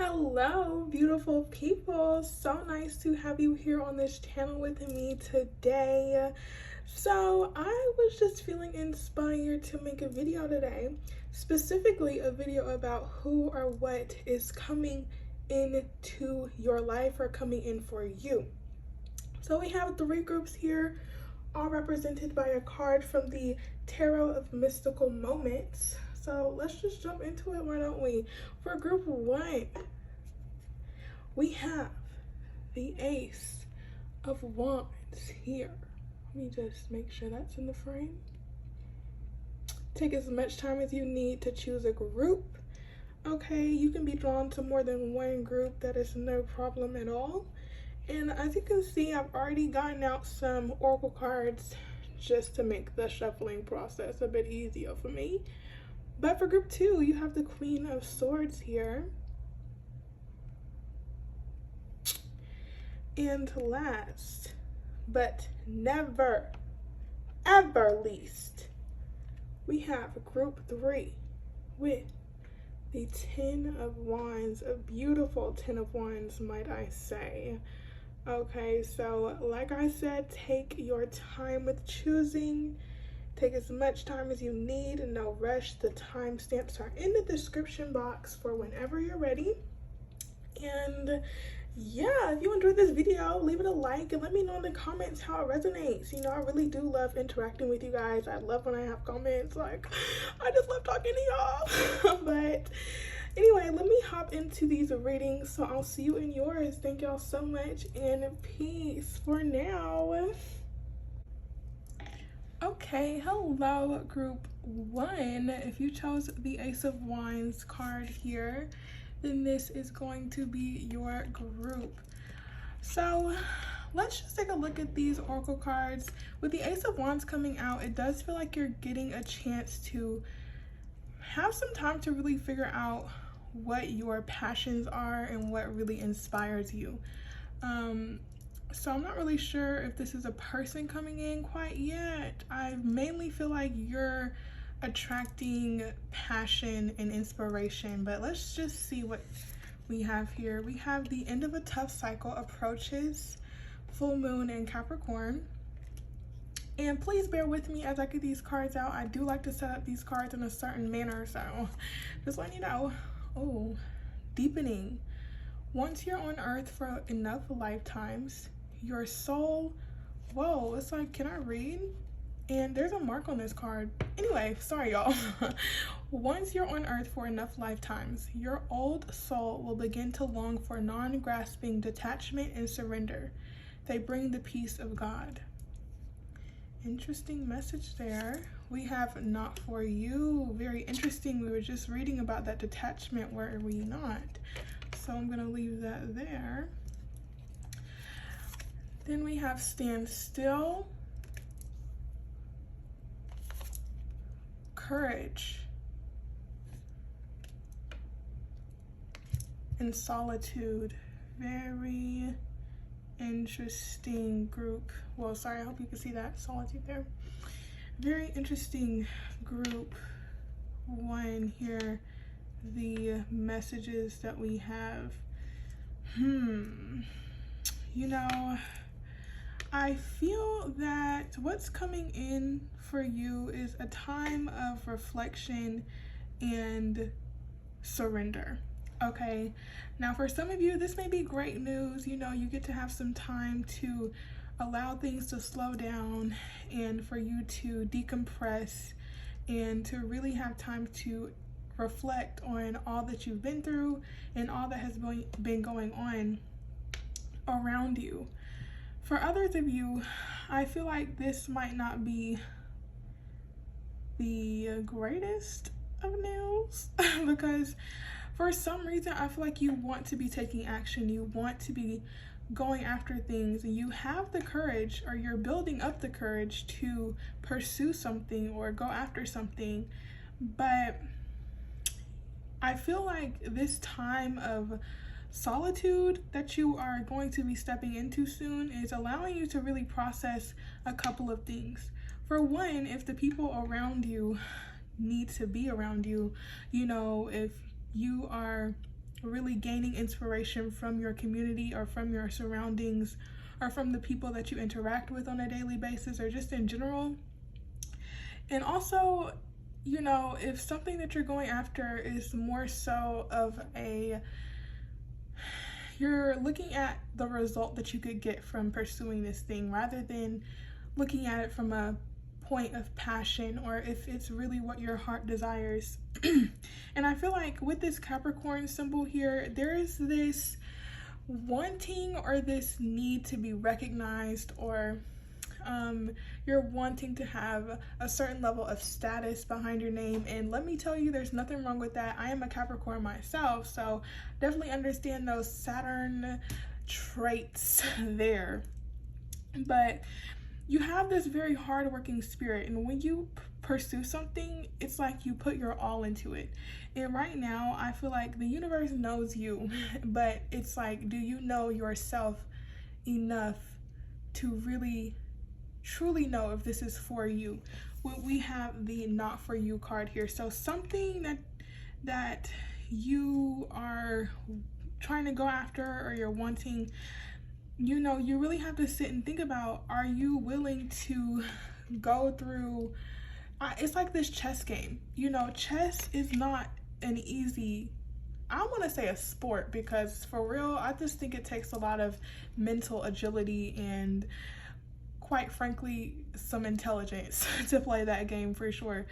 Hello, beautiful people. So nice to have you here on this channel with me today. So I was just feeling inspired to make a video today, specifically a video about who or what is coming into your life or coming in for you. So we have three groups here, all represented by a card from the Tarot of Mystical Moments. So let's just jump into it, why don't we? For group one, we have the Ace of Wands here. Let me just make sure that's in the frame. Take as much time as you need to choose a group. Okay, you can be drawn to more than one group. That is no problem at all. And as you can see, I've already gotten out some oracle cards just to make the shuffling process a bit easier for me. But for group two, you have the Queen of Swords here. And last, but never, ever least, we have group three with the Ten of Wands, a beautiful Ten of Wands, might I say. Okay, so like I said, take your time with choosing. Take as much time as you need, no rush. The timestamps are in the description box for whenever you're ready. And yeah, if you enjoyed this video, leave it a like and let me know in the comments how it resonates. You know, I really do love interacting with you guys. I love when I have comments. Like, I just love talking to y'all. But anyway, let me hop into these readings. So I'll see you in yours. Thank y'all so much and peace for now. Okay, hello group one. If you chose the Ace of Wands card here, then this is going to be your group. So let's just take a look at these oracle cards. With the Ace of Wands coming out, it does feel like you're getting a chance to have some time to really figure out what your passions are and what really inspires you. So I'm not really sure if this is a person coming in quite yet. I mainly feel like you're attracting passion and inspiration, but let's just see what we have here. We have the end of a tough cycle approaches, full moon in Capricorn. And please bear with me as I get these cards out. I do like to set up these cards in a certain manner, so just letting you know. Oh, deepening. Once you're on earth for enough lifetimes, your soul, whoa, it's like, can I read? And there's a mark on this card. Anyway, sorry y'all. Once you're on earth for enough lifetimes, your old soul will begin to long for non-grasping detachment and surrender. They bring the peace of God. Interesting message there. We have not for you. Very interesting. We were just reading about that detachment, were we not? So I'm gonna leave that there. Then we have stand still, courage, and solitude. Very interesting group. Well, sorry, I hope you can see that solitude there. Very interesting group one here. The messages that we have. You know, I feel that what's coming in for you is a time of reflection and surrender. Okay, now for some of you, this may be great news. You know, you get to have some time to allow things to slow down and for you to decompress and to really have time to reflect on all that you've been through and all that has been going on around you. For others of you, I feel like this might not be the greatest of news because for some reason I feel like you want to be taking action, you want to be going after things, and you have the courage, or you're building up the courage to pursue something or go after something. But I feel like this time of solitude that you are going to be stepping into soon is allowing you to really process a couple of things. For one, if the people around you need to be around you, you know, if you are really gaining inspiration from your community or from your surroundings or from the people that you interact with on a daily basis or just in general. And also, you know, if something that you're going after is more so of you're looking at the result that you could get from pursuing this thing rather than looking at it from a point of passion or if it's really what your heart desires. And I feel like with this Capricorn symbol here, there is this wanting or this need to be recognized, or you're wanting to have a certain level of status behind your name. And let me tell you, there's nothing wrong with that. I am a Capricorn myself, so definitely understand those Saturn traits there. But you have this very hardworking spirit, and when you pursue something, it's like you put your all into it. And right now, I feel like the universe knows you, but it's like, do you know yourself enough to really truly know if this is for you? When we have the not for you card here, so something that you are trying to go after or you're wanting, you know, you really have to sit and think about, are you willing to go through, it's like this chess game. You know, chess is not an easy, I want to say a sport, because for real, I just think it takes a lot of mental agility and quite frankly some intelligence to play that game for sure.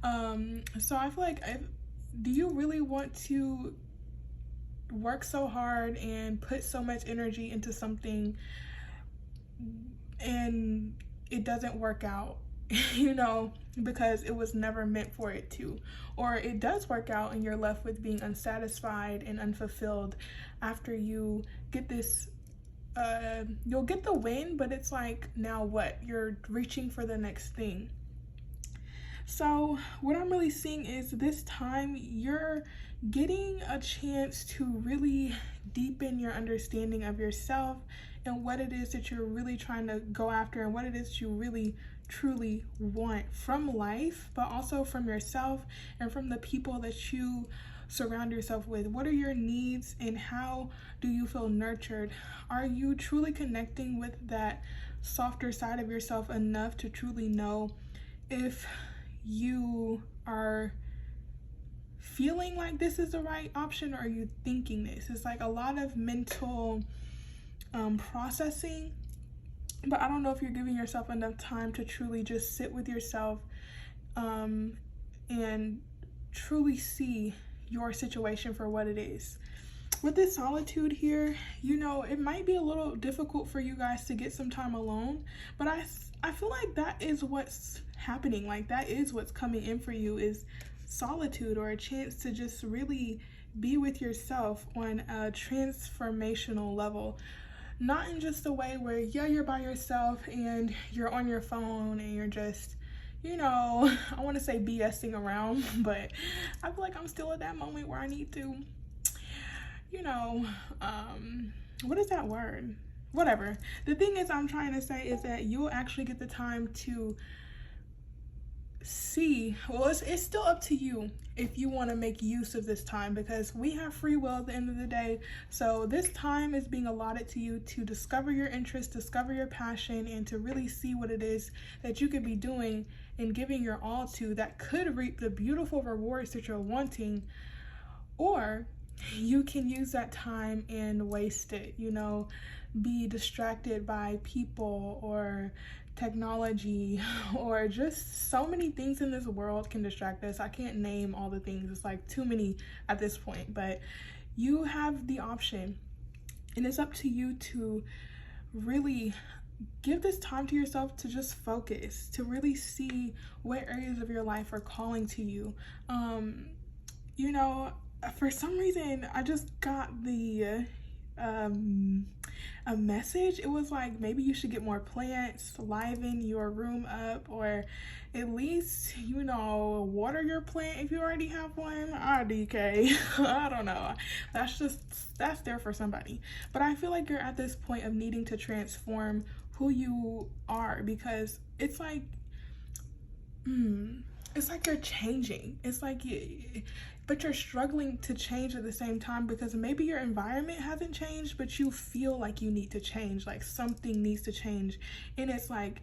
So I feel like, do you really want to work so hard and put so much energy into something and it doesn't work out, you know, because it was never meant for it to, or it does work out and you're left with being unsatisfied and unfulfilled after you get this you'll get the win, but it's like, now what? You're reaching for the next thing. So what I'm really seeing is this time you're getting a chance to really deepen your understanding of yourself and what it is that you're really trying to go after and what it is you really truly want from life, but also from yourself and from the people that you surround yourself with. What are your needs and how do you feel nurtured? Are you truly connecting with that softer side of yourself enough to truly know if you are feeling like this is the right option, or are you thinking this? It's like a lot of mental processing, but I don't know if you're giving yourself enough time to truly just sit with yourself and truly see your situation for what it is. With this solitude here, you know, it might be a little difficult for you guys to get some time alone, but I feel like that is what's happening. Like, that is what's coming in for you, is solitude, or a chance to just really be with yourself on a transformational level. Not in just a way where, yeah, you're by yourself and you're on your phone and you're just, you know, I want to say BSing around, but I feel like I'm still at that moment where I need to, you know, what is that word? Whatever. The thing is, I'm trying to say is that you'll actually get the time to see, well, it's still up to you if you want to make use of this time, because we have free will at the end of the day. So this time is being allotted to you to discover your interest, discover your passion, and to really see what it is that you could be doing and giving your all to that could reap the beautiful rewards that you're wanting. Or you can use that time and waste it, you know, be distracted by people or technology, or just so many things in this world can distract us. I can't name all the things, it's like too many at this point, but you have the option, and it's up to you to really give this time to yourself to just focus, to really see what areas of your life are calling to you. You know, for some reason I just got a message. It was like, maybe you should get more plants, liven your room up, or at least, you know, water your plant if you already have one. RDK. I don't know. That's there for somebody. But I feel like you're at this point of needing to transform who you are, because it's like you're changing. It's like but you're struggling to change at the same time because maybe your environment hasn't changed, but you feel like you need to change, like something needs to change. And it's like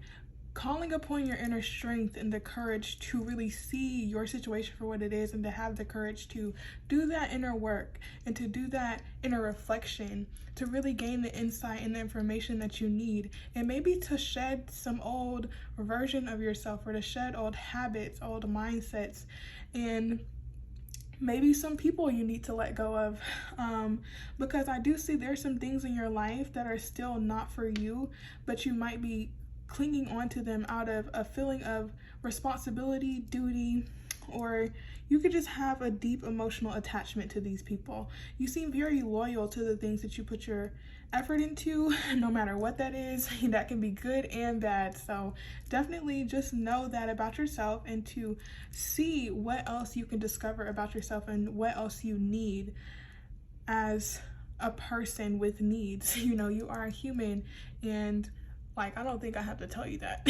calling upon your inner strength and the courage to really see your situation for what it is, and to have the courage to do that inner work and to do that inner reflection to really gain the insight and the information that you need, and maybe to shed some old version of yourself, or to shed old habits, old mindsets, and maybe some people you need to let go of, because I do see there's some things in your life that are still not for you, but you might be clinging on to them out of a feeling of responsibility, duty, or you could just have a deep emotional attachment to these people. You seem very loyal to the things that you put your effort into, no matter what that is. That can be good and bad. So definitely just know that about yourself, and to see what else you can discover about yourself and what else you need as a person with needs. You know, you are a human, and like, I don't think I have to tell you that,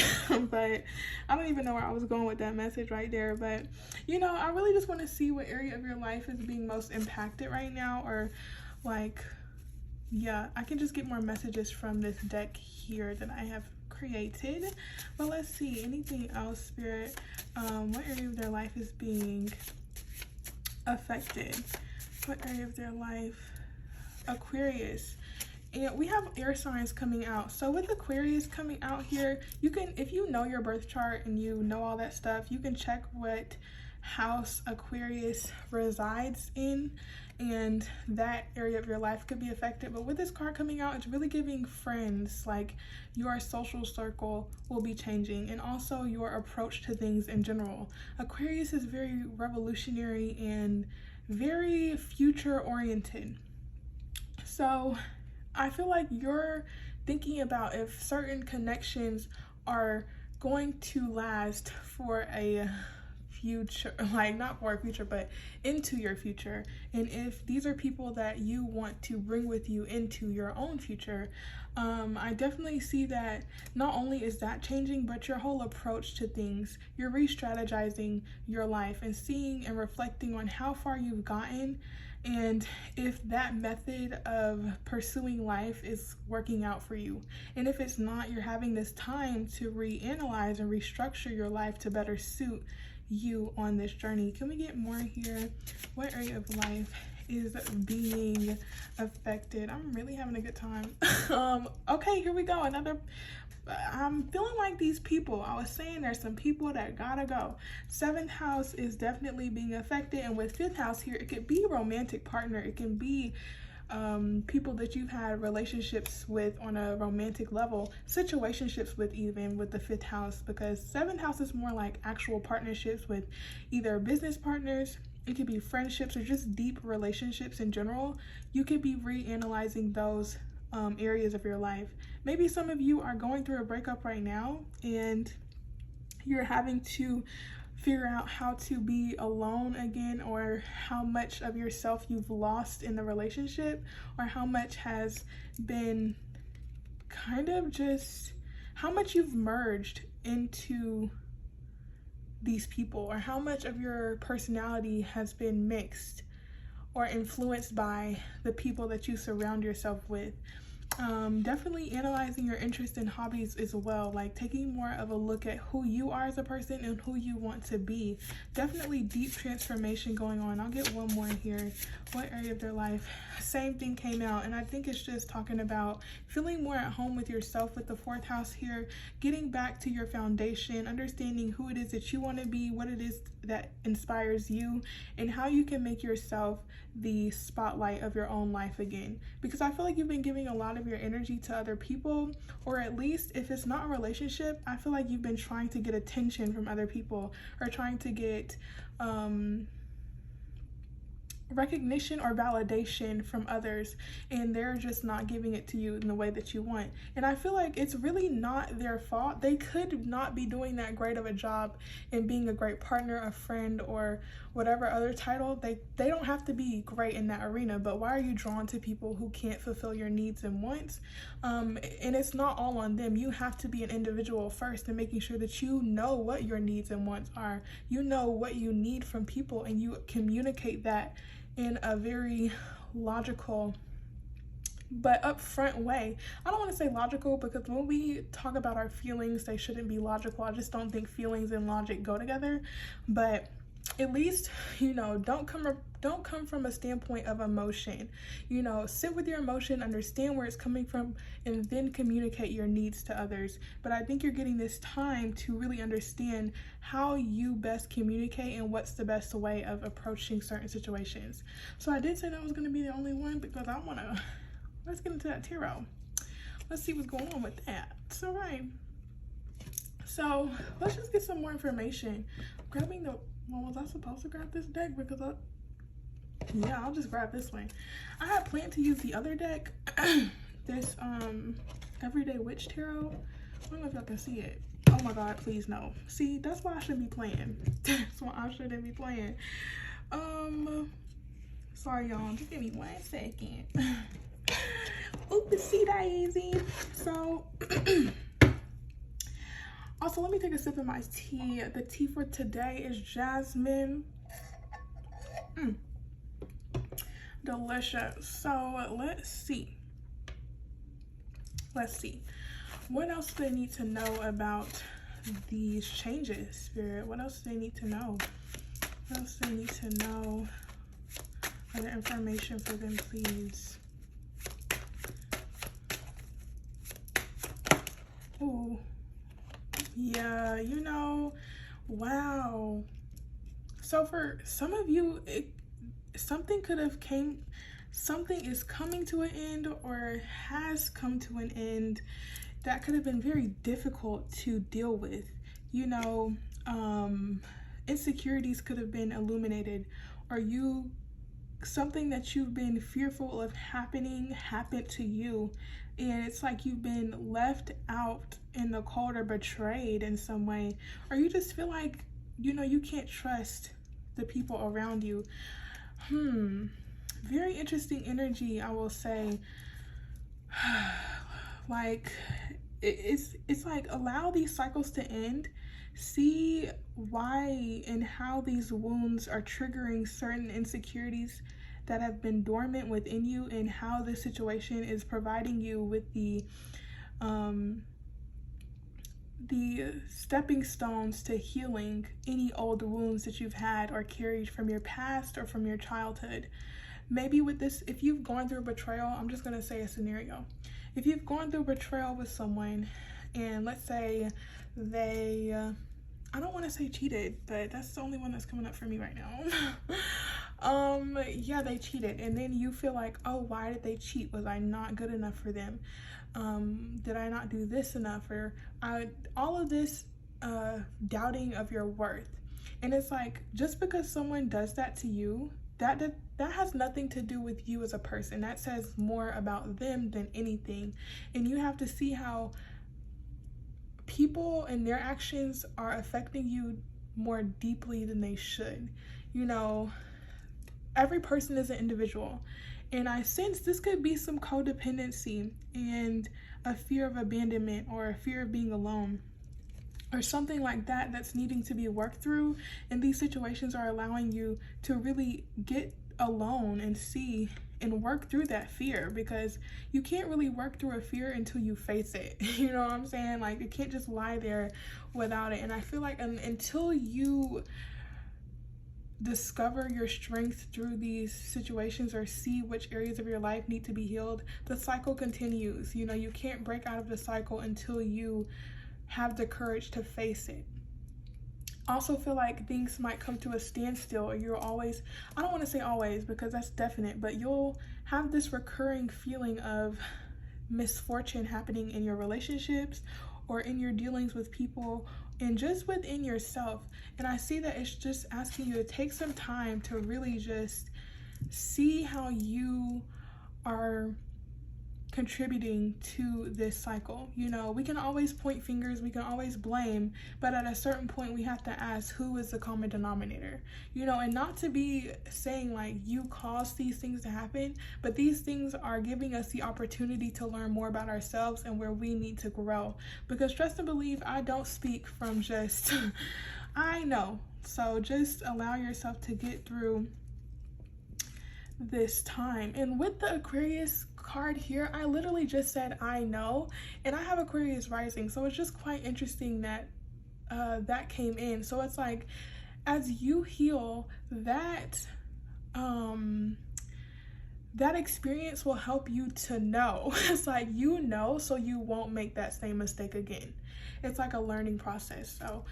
but I don't even know where I was going with that message right there. But, you know, I really just want to see what area of your life is being most impacted right now, or like, yeah, I can just get more messages from this deck here that I have created. But let's see, anything else, Spirit? What area of their life is being affected? What area of their life? Aquarius. And we have air signs coming out. So with Aquarius coming out here, you can, if you know your birth chart and you know all that stuff, you can check what house Aquarius resides in, and that area of your life could be affected. But with this card coming out, it's really giving friends, like your social circle will be changing, and also your approach to things in general. Aquarius is very revolutionary and very future oriented. So I feel like you're thinking about if certain connections are going to last for a future, like not for a future, but into your future. And if these are people that you want to bring with you into your own future, I definitely see that not only is that changing, but your whole approach to things. You're re-strategizing your life and seeing and reflecting on how far you've gotten, and if that method of pursuing life is working out for you. And if it's not, you're having this time to reanalyze and restructure your life to better suit you on this journey. Can we get more here? What area of life is being affected? I'm really having a good time. Okay, here we go. I'm feeling like these people, I was saying there's some people that gotta go. 7th house is definitely being affected, and with 5th house here, it could be a romantic partner. It can be people that you've had relationships with on a romantic level, situationships with, even with the 5th house, because 7th house is more like actual partnerships with either business partners. It could be friendships or just deep relationships in general. You could be reanalyzing those areas of your life. Maybe some of you are going through a breakup right now, and you're having to figure out how to be alone again, or how much of yourself you've lost in the relationship, or how much has been kind of just how much you've merged into these people, or how much of your personality has been mixed or influenced by the people that you surround yourself with. Definitely analyzing your interests and hobbies as well, like taking more of a look at who you are as a person and who you want to be. Definitely deep transformation going on. I'll get one more here. What area of their life? Same thing came out, and I think it's just talking about feeling more at home with yourself with the 4th house here, getting back to your foundation, understanding who it is that you want to be, what it is that inspires you, and how you can make yourself the spotlight of your own life again. Because I feel like you've been giving a lot of your energy to other people, or at least if it's not a relationship, I feel like you've been trying to get attention from other people, or trying to get recognition or validation from others, and they're just not giving it to you in the way that you want. And I feel like it's really not their fault. They could not be doing that great of a job in being a great partner, a friend, or whatever other title. They don't have to be great in that arena, but why are you drawn to people who can't fulfill your needs and wants? And it's not all on them. You have to be an individual first, and making sure that you know what your needs and wants are. You know what you need from people, and you communicate that in a very logical but upfront way. I don't want to say logical, because when we talk about our feelings, they shouldn't be logical. I just don't think feelings and logic go together. But at least, you know, don't come from a standpoint of emotion. You know, sit with your emotion, understand where it's coming from, and then communicate your needs to others. But I think you're getting this time to really understand how you best communicate and what's the best way of approaching certain situations. So I did say that was going to be the only one, because I want to, let's get into that tarot. Let's see what's going on with that. So, right. So let's just get some more information. Grabbing the, well, was I supposed to grab this deck? Because yeah, I'll just grab this one. I had planned to use the other deck, this Everyday Witch Tarot. I don't know if y'all can see it. Oh my God, please no. See, that's why I should be playing. That's why I shouldn't be playing. Sorry y'all, just give me 1 second. Oopsie daisy. So also, let me take a sip of my tea. The tea for today is jasmine. Delicious. So let's see. What else do they need to know about these changes, Spirit? What else do they need to know? What else do they need to know? Other information for them, please. Ooh. Yeah, you know, wow. So for some of you, something is coming to an end, or has come to an end, that could have been very difficult to deal with. You know, insecurities could have been illuminated, or something that you've been fearful of happened to you, and it's like you've been left out in the cold or betrayed in some way, or you just feel like, you know, you can't trust the people around you. Very interesting energy, I will say. Like, it's like, allow these cycles to end. See why and how these wounds are triggering certain insecurities that have been dormant within you, and how this situation is providing you with the stepping stones to healing any old wounds that you've had or carried from your past or from your childhood. Maybe with this, if you've gone through betrayal, I'm just going to say a scenario. If you've gone through betrayal with someone, and let's say they, I don't want to say cheated, but that's the only one that's coming up for me right now. Yeah, they cheated, and then you feel like, oh, why did they cheat? Was I not good enough for them? Did I not do this enough? Or all of this doubting of your worth. And it's like, just because someone does that to you, that has nothing to do with you as a person. That says more about them than anything. And you have to see how people and their actions are affecting you more deeply than they should. You know, every person is an individual. And I sense this could be some codependency and a fear of abandonment, or a fear of being alone, or something like that that's needing to be worked through. And these situations are allowing you to really get alone and see and work through that fear, because you can't really work through a fear until you face it. You know what I'm saying? Like, you can't just lie there without it. And I feel like until you discover your strength through these situations, or see which areas of your life need to be healed, the cycle continues. You know, you can't break out of the cycle until you have the courage to face it. Also feel like things might come to a standstill, or you're always, I don't want to say always because that's definite, but you'll have this recurring feeling of misfortune happening in your relationships, or in your dealings with people, and just within yourself. And I see that it's just asking you to take some time to really just see how you are contributing to this cycle. You know, we can always point fingers, we can always blame, but at a certain point we have to ask, who is the common denominator? You know, and not to be saying like you caused these things to happen, but these things are giving us the opportunity to learn more about ourselves and where we need to grow. Because trust and believe, I don't speak from just I know. So just allow yourself to get through this time. And with the Aquarius card here, I literally just said I know, and I have Aquarius rising, so it's just quite interesting that that came in. So it's like, as you heal, that that experience will help you to know. It's like, you know, so you won't make that same mistake again. It's like a learning process. So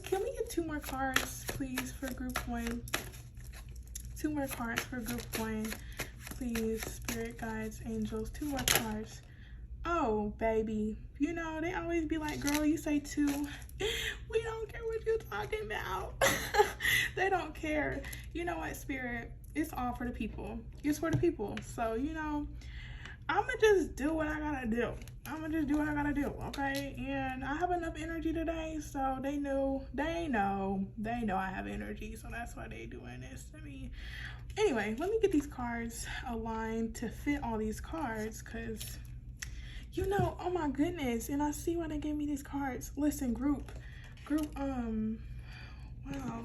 can we get 2 more cards, please, for group 1? 2 more cards for group 1, please. Spirit guides, angels, 2 more cards. Oh, baby, you know, they always be like, girl, you say 2. We don't care what you're talking about. They don't care. You know what, Spirit? It's all for the people. It's for the people. So, you know, I'ma just do what I gotta do. I'ma just do what I gotta do, okay? And I have enough energy today, so they know I have energy, so that's why they doing this to me. Anyway, let me get these cards aligned to fit all these cards, because, you know, oh my goodness, and I see why they gave me these cards. Listen, group, wow.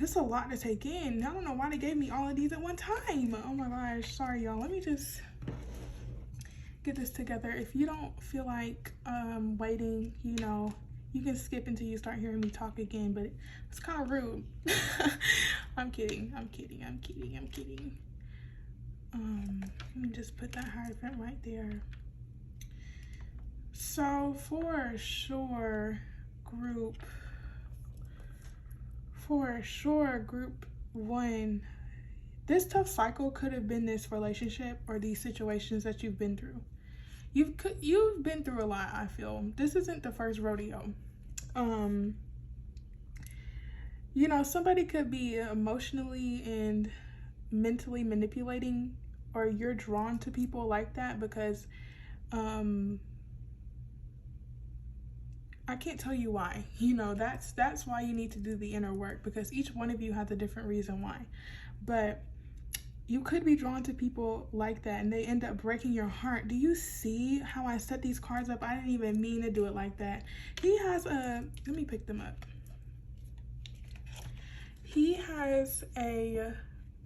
It's a lot to take in. I don't know why they gave me all of these at one time. Oh my gosh, sorry y'all. Let me just get this together. If you don't feel like waiting, you know, you can skip until you start hearing me talk again, but it's kind of rude. I'm kidding. Let me just put that Hierophant right there. So for sure, group 1, this tough cycle could have been this relationship or these situations that you've been through. You've been through a lot, I feel. This isn't the first rodeo. You know, somebody could be emotionally and mentally manipulating, or you're drawn to people like that because I can't tell you why. You know, that's why you need to do the inner work, because each one of you has a different reason why. But you could be drawn to people like that and they end up breaking your heart. Do you see how I set these cards up? I didn't even mean to do it like that. He has let me pick them up. He has a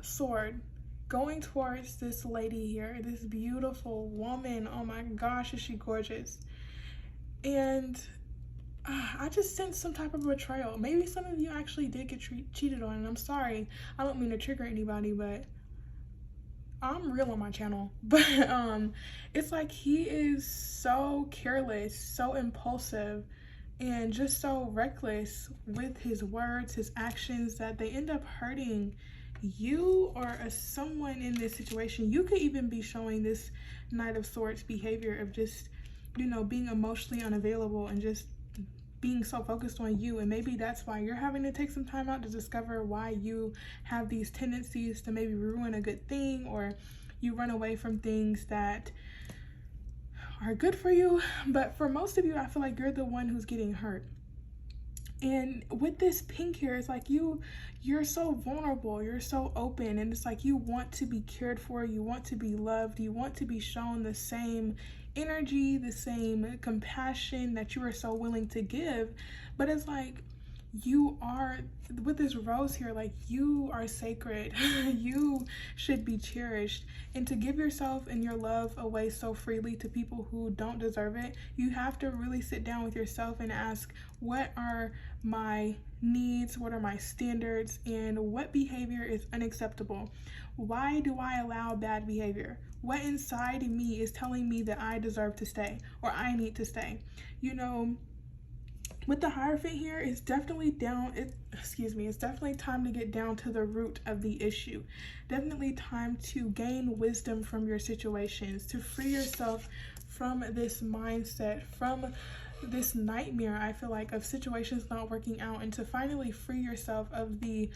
sword going towards this lady here, this beautiful woman. Oh my gosh, is she gorgeous. And I just sensed some type of betrayal. Maybe some of you actually did get cheated on, and I'm sorry. I don't mean to trigger anybody, but I'm real on my channel. But it's like he is so careless, so impulsive, and just so reckless with his words, his actions, that they end up hurting you or someone in this situation. You could even be showing this Knight of Swords behavior of just, you know, being emotionally unavailable and just being so focused on you. And maybe that's why you're having to take some time out to discover why you have these tendencies to maybe ruin a good thing, or you run away from things that are good for you. But for most of you, I feel like you're the one who's getting hurt. And with this pink here, it's like you're so vulnerable, you're so open, and it's like you want to be cared for, you want to be loved, you want to be shown the same energy, the same compassion that you are so willing to give. But it's like you are, with this rose here, like you are sacred. You should be cherished. And to give yourself and your love away so freely to people who don't deserve it, you have to really sit down with yourself and ask, what are my needs, what are my standards, and what behavior is unacceptable? Why do I allow bad behavior? What inside me is telling me that I deserve to stay or I need to stay? You know, with the Hierophant here, it's definitely it's definitely time to get down to the root of the issue. Definitely time to gain wisdom from your situations, to free yourself from this mindset, from this nightmare, I feel like, of situations not working out, and to finally free yourself of the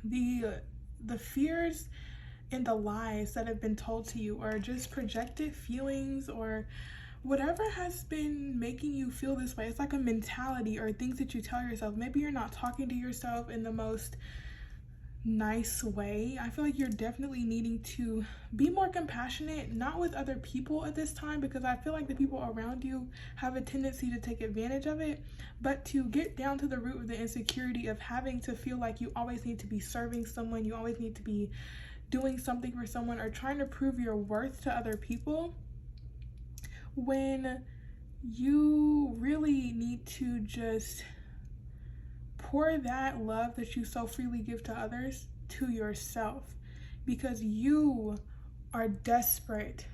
the fears and the lies that have been told to you, or just projected feelings, or whatever has been making you feel this way. It's like a mentality or things that you tell yourself. Maybe you're not talking to yourself in the most nice way. I feel like you're definitely needing to be more compassionate, not with other people at this time, because I feel like the people around you have a tendency to take advantage of it, but to get down to the root of the insecurity of having to feel like you always need to be serving someone, you always need to be doing something for someone, or trying to prove your worth to other people, when you really need to just pour that love that you so freely give to others to yourself, because you are desperate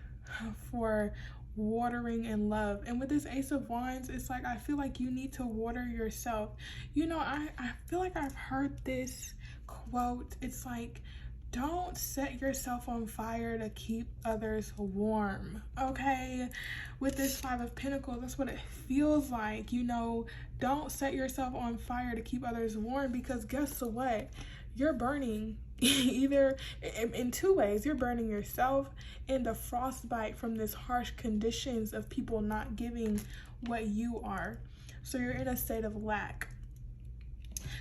for watering and love. And with this Ace of Wands, it's like, I feel like you need to water yourself. You know, I feel like I've heard this quote. It's like, don't set yourself on fire to keep others warm, okay? With this Five of Pentacles, that's what it feels like, you know. Don't set yourself on fire to keep others warm, because guess what? You're burning either in two ways. You're burning yourself in the frostbite from this harsh conditions of people not giving what you are. So you're in a state of lack.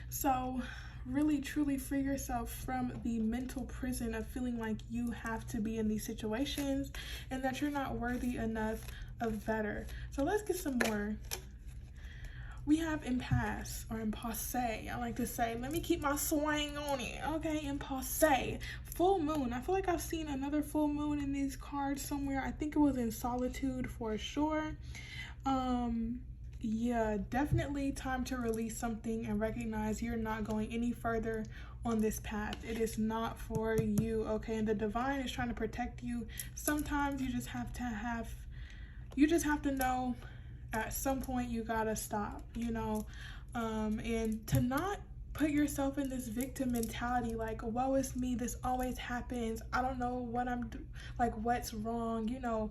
So really truly free yourself from the mental prison of feeling like you have to be in these situations and that you're not worthy enough of better. So let's get some more. We have impasse, or impasse, I like to say. Let me keep my swing on it, okay? Impasse. Full moon. I feel like I've seen another full moon in these cards somewhere. I think it was in Solitude for sure. Yeah, definitely time to release something and recognize you're not going any further on this path. It is not for you, okay? And the divine is trying to protect you. Sometimes you just have to know at some point you gotta stop, you know, and to not put yourself in this victim mentality, like, woe is me, this always happens, I don't know what like, what's wrong, you know.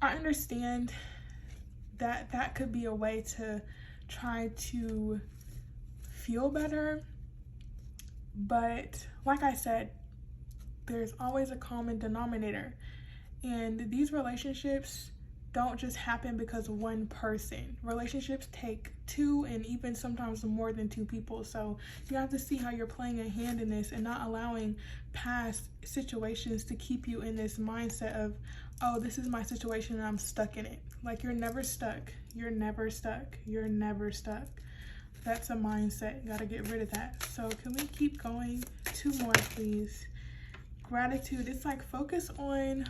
I understand that could be a way to try to feel better, but like I said, there's always a common denominator, and these relationships don't just happen because one person. Relationships take two, and even sometimes more than two people. So you have to see how you're playing a hand in this and not allowing past situations to keep you in this mindset of, oh, this is my situation and I'm stuck in it. Like, you're never stuck. You're never stuck. You're never stuck. That's a mindset. You gotta get rid of that. So can we keep going? Two more, please. Gratitude. It's like, focus on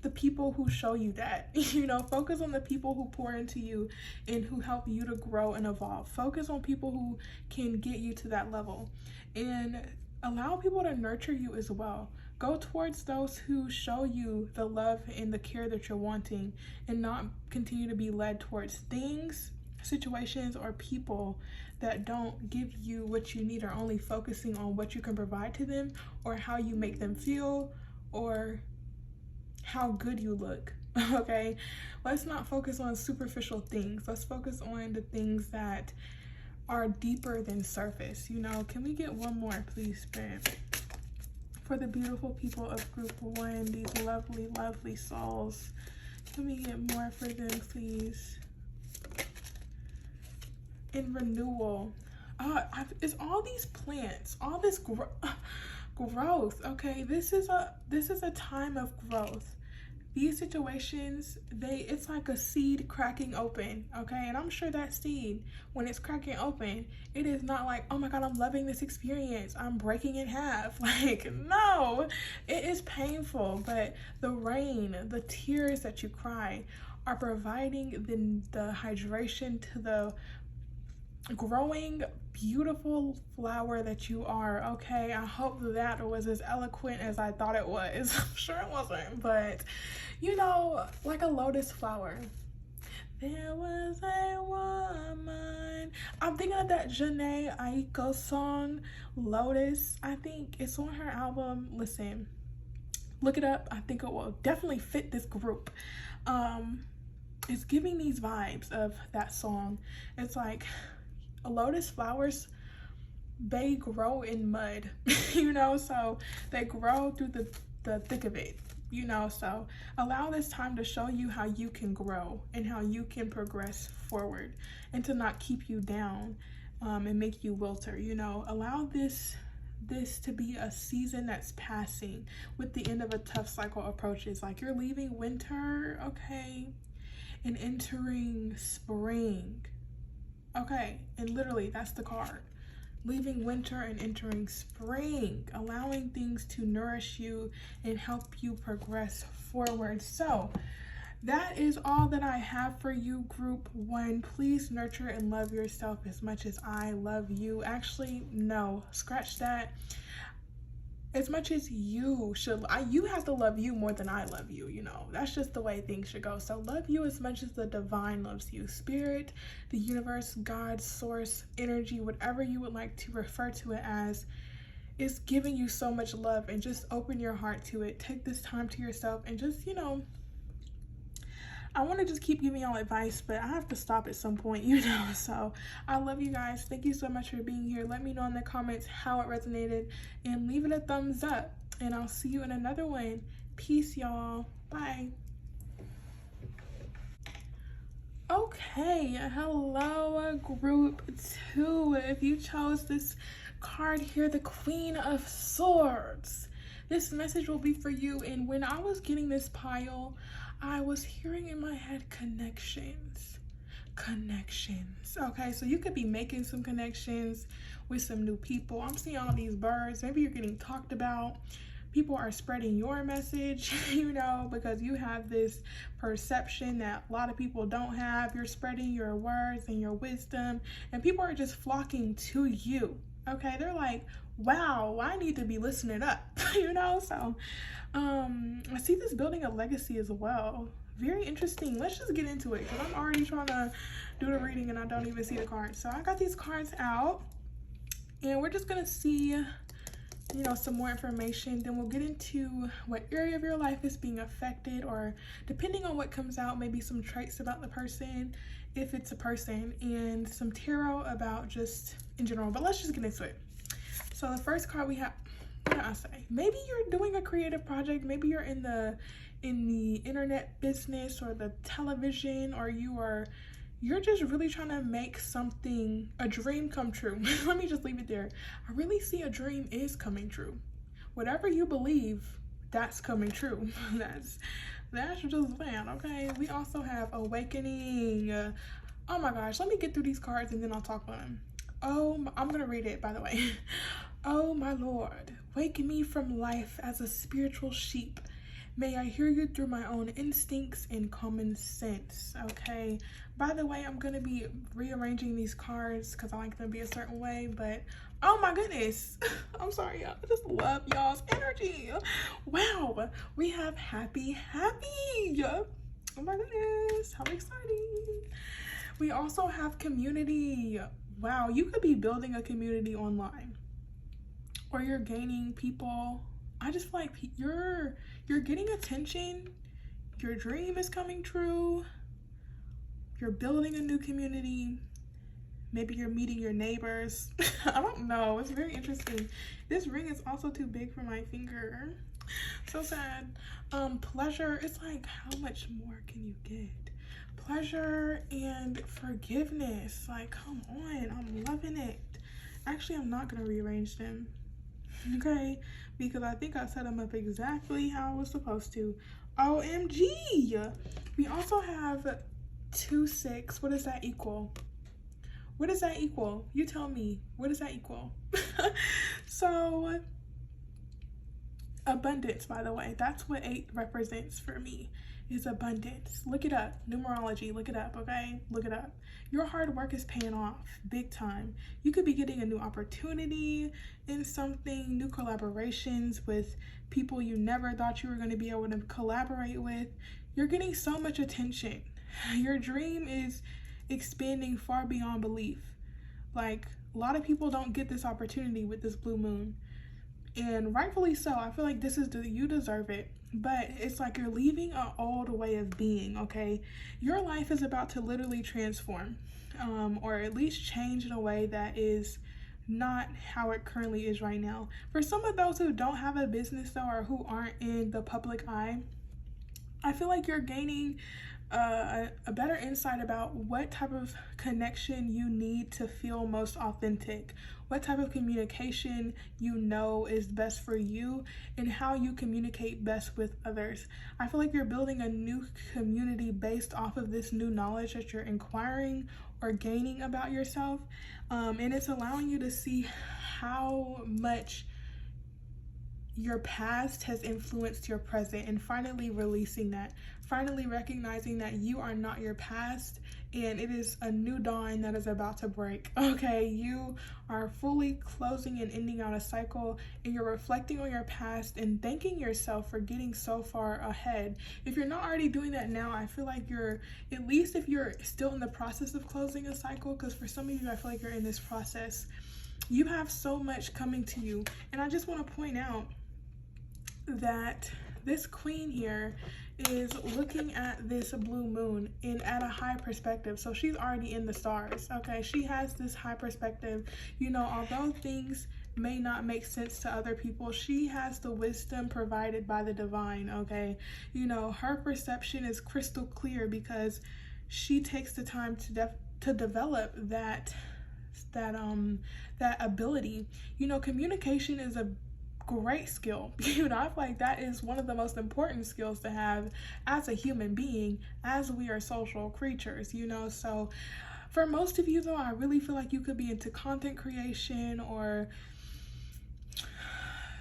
the people who show you that, you know. Focus on the people who pour into you and who help you to grow and evolve. Focus on people who can get you to that level, and allow people to nurture you as well. Go towards those who show you the love and the care that you're wanting, and not continue to be led towards things, situations, or people that don't give you what you need, or only focusing on what you can provide to them, or how you make them feel, or how good you look. Okay, let's not focus on superficial things. Let's focus on the things that are deeper than surface, you know. Can we get one more, please, Spirit? For the beautiful people of group 1, these lovely, lovely souls, can we get more for them, please? In renewal, it's all these plants, all this growth. Okay, this is a time of growth. These situations, it's like a seed cracking open, okay? And I'm sure that seed, when it's cracking open, it is not like, oh my God, I'm loving this experience, I'm breaking in half. Like, no, it is painful, but the rain, the tears that you cry are providing the hydration to the growing beautiful flower that you are, okay? I hope that was as eloquent as I thought it was. I'm sure it wasn't, but you know, like a lotus flower. There was a woman. I'm thinking of that Janae Aiko song, Lotus. I think it's on her album. Listen, look it up. I think it will definitely fit this group. It's giving these vibes of that song. It's like, lotus flowers, they grow in mud, you know, so they grow through the thick of it, you know. So allow this time to show you how you can grow and how you can progress forward, and to not keep you down and make you wilter, you know. Allow this to be a season that's passing, with the end of a tough cycle approaches. Like, you're leaving winter, okay, and entering spring, okay. And literally, that's the card. Leaving winter and entering spring, allowing things to nourish you and help you progress forward. So that is all that I have for you, group 1. Please nurture and love yourself as much as I love you. Actually, no, scratch that. As much as you should, you have to love you more than I love you, you know. That's just the way things should go. So love you as much as the divine loves you. Spirit, the universe, God, source, energy, whatever you would like to refer to it as, is giving you so much love, and just open your heart to it. Take this time to yourself and just, you know, I want to just keep giving y'all advice, but I have to stop at some point, you know. So I love you guys. Thank you so much for being here. Let me know in the comments how it resonated, and leave it a thumbs up. And I'll see you in another one. Peace, y'all. Bye. Okay, hello, group 2. If you chose this card here, the Queen of Swords, this message will be for you. And when I was getting this pile, I was hearing in my head connections. Okay, so you could be making some connections with some new people. I'm seeing all these birds. Maybe you're getting talked about. People are spreading your message, you know, because you have this perception that a lot of people don't have. You're spreading your words and your wisdom, and people are just flocking to you. Okay, they're like, wow, I need to be listening up, you know. So I see this building a legacy as well. Very interesting. Let's just get into it, because I'm already trying to do the reading and I don't even see the cards. So I got these cards out, and we're just gonna see, you know, some more information. Then we'll get into what area of your life is being affected, or depending on what comes out, maybe some traits about the person, if it's a person, and some tarot about just in general. But let's just get into it. So the first card we have, what did I say? Maybe you're doing a creative project. Maybe you're in the internet business or the television, or you're just really trying to make something, a dream, come true. Let me just leave it there. I really see a dream is coming true. Whatever you believe, that's coming true. That's just fan, okay? We also have awakening. Oh my gosh, let me get through these cards and then I'll talk about them. Oh, I'm gonna read it, by the way. Oh my Lord, wake me from life as a spiritual sheep. May I hear you through my own instincts and common sense. Okay, by the way, I'm gonna be rearranging these cards because I like them to be a certain way, but oh my goodness, I'm sorry, y'all. I just love y'all's energy. Wow, we have happy. Oh my goodness, how exciting. We also have community. Wow, you could be building a community online, or you're gaining people. I just feel like you're getting attention. Your dream is coming true. You're building a new community. Maybe you're meeting your neighbors. I don't know. It's very interesting. This ring is also too big for my finger. So sad. Pleasure. It's like, how much more can you get? Pleasure and forgiveness. Like, come on. I'm loving it. Actually, I'm not going to rearrange them. Okay, because I think I set them up exactly how I was supposed to. OMG. We also have 2, 6. What does that equal? What does that equal? You tell me. What does that equal? So, abundance, by the way. That's what 8 represents for me, is abundance. Look it up. Numerology. Look it up, okay? Look it up. Your hard work is paying off big time. You could be getting a new opportunity in something, new collaborations with people you never thought you were going to be able to collaborate with. You're getting so much attention. Your dream is expanding far beyond belief. Like, a lot of people don't get this opportunity with this blue moon, and rightfully so. I feel like this is you deserve it. but it's like you're leaving an old way of being, okay? Your life is about to literally transform, or at least change in a way that is not how it currently is right now. For some of those who don't have a business though, or who aren't in the public eye, I feel like you're gaining a better insight about what type of connection you need to feel most authentic, what type of communication you know is best for you, and how you communicate best with others. I feel like you're building a new community based off of this new knowledge that you're inquiring or gaining about yourself, and it's allowing you to see how much your past has influenced your present, and finally releasing that, finally recognizing that you are not your past and it is a new dawn that is about to break. Okay, you are fully closing and ending out a cycle, and you're reflecting on your past and thanking yourself for getting so far ahead. If you're not already doing that now, I feel like you're, at least if you're still in the process of closing a cycle, because for some of you I feel like you're in this process, you have so much coming to you. And I just want to point out that this queen here is looking at this blue moon in at a high perspective. So she's already in the stars, okay? She has this high perspective. You know, although things may not make sense to other people, she has the wisdom provided by the divine, okay? You know, her perception is crystal clear because she takes the time to develop that ability. You know, communication is a great skill. You know, I feel like that is one of the most important skills to have as a human being, as we are social creatures, you know. So for most of you though, I really feel like you could be into content creation or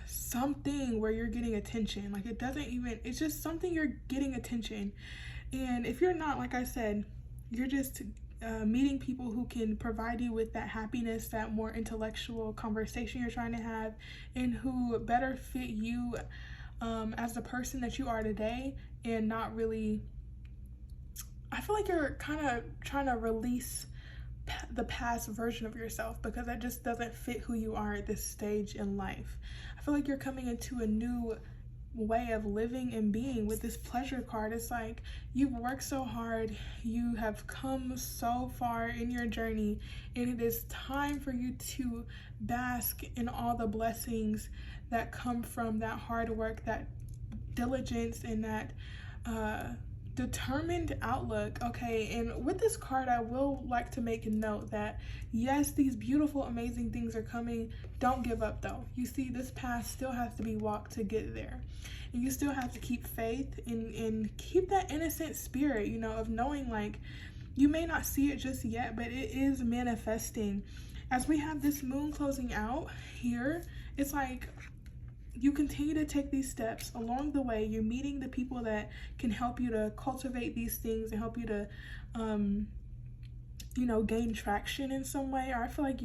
something where you're getting attention. Like, it doesn't even, it's just something you're getting attention. And if you're not, like I said, you're just meeting people who can provide you with that happiness, that more intellectual conversation you're trying to have, and who better fit you as the person that you are today, and not really, I feel like you're kind of trying to release the past version of yourself because that just doesn't fit who you are at this stage in life. I feel like you're coming into a new way of living and being with this pleasure card. It's like you've worked so hard, you have come so far in your journey, and it is time for you to bask in all the blessings that come from that hard work, that diligence, and that determined outlook, okay? And with this card, I will like to make a note that yes, these beautiful, amazing things are coming. Don't give up though. You see, this path still has to be walked to get there. And you still have to keep faith and keep that innocent spirit, you know, of knowing like you may not see it just yet, but it is manifesting. As we have this moon closing out here, it's like you continue to take these steps along the way. You're meeting the people that can help you to cultivate these things and help you to, you know, gain traction in some way. Or I feel like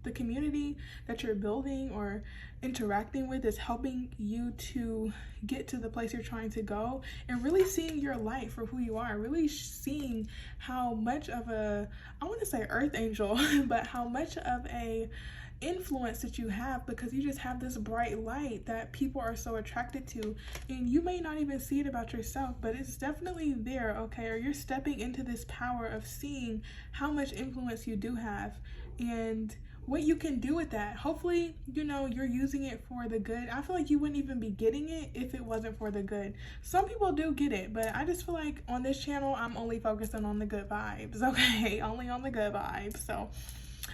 the community that you're building or interacting with is helping you to get to the place you're trying to go, and really seeing your light for who you are, really seeing how much of a, I want to say earth angel, but how much of a influence that you have, because you just have this bright light that people are so attracted to, and you may not even see it about yourself, but it's definitely there, okay? Or you're stepping into this power of seeing how much influence you do have and what you can do with that. Hopefully, you know, you're using it for the good. I feel like you wouldn't even be getting it if it wasn't for the good. Some people do get it, but I just feel like on this channel, I'm only focusing on the good vibes, okay? Only on the good vibes. So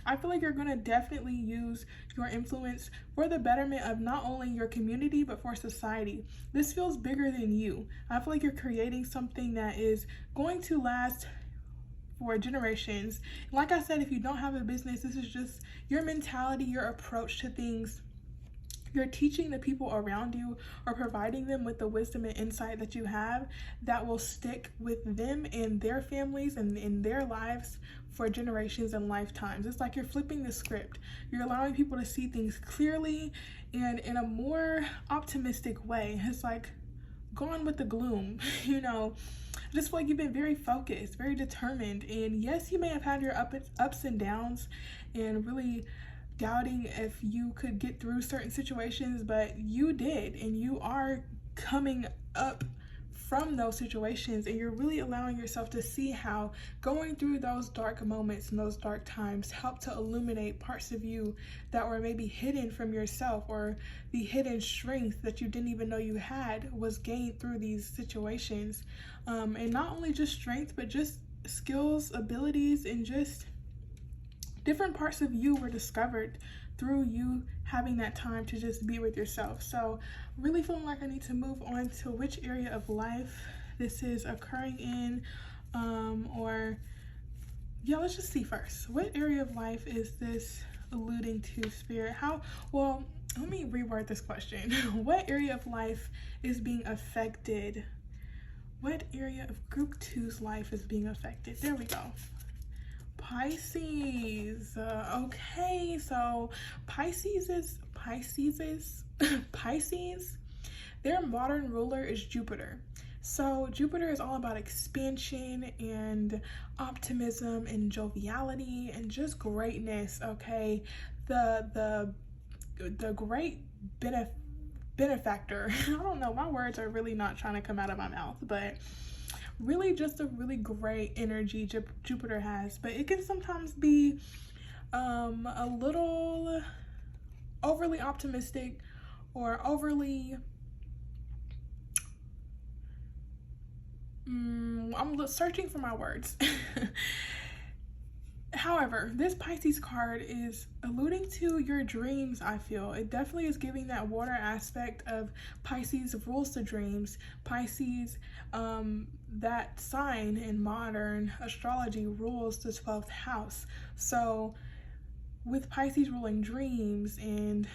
I feel like you're going to definitely use your influence for the betterment of not only your community, but for society. This feels bigger than you. I feel like you're creating something that is going to last for generations. Like I said, if you don't have a business, this is just your mentality, your approach to things. You're teaching the people around you or providing them with the wisdom and insight that you have that will stick with them and their families and in their lives for generations and lifetimes. It's like you're flipping the script. You're allowing people to see things clearly and in a more optimistic way. It's like gone with the gloom, you know. I just feel like you've been very focused, very determined. And yes, you may have had your ups and downs and really doubting if you could get through certain situations, but you did, and you are coming up from those situations, and you're really allowing yourself to see how going through those dark moments and those dark times help to illuminate parts of you that were maybe hidden from yourself, or the hidden strength that you didn't even know you had was gained through these situations. And not only just strength, but just skills, abilities, and just different parts of you were discovered through you having that time to just be with yourself. So really feeling like I need to move on to which area of life this is occurring in, or yeah, let's just see first. What area of life is this alluding to, Spirit? Well, let me reword this question. What area of life is being affected? What area of group 2's life is being affected? There we go. Pisces. Okay, so Pisces, their modern ruler is Jupiter. So Jupiter is all about expansion and optimism and joviality and just greatness, okay? The great benefactor. I don't know, my words are really not trying to come out of my mouth, but really just a really great energy Jupiter has. But it can sometimes be a little overly optimistic or overly I'm searching for my words. However, this Pisces card is alluding to your dreams, I feel. It definitely is giving that water aspect of Pisces rules the dreams. Pisces, that sign in modern astrology rules the 12th house. So with Pisces ruling dreams and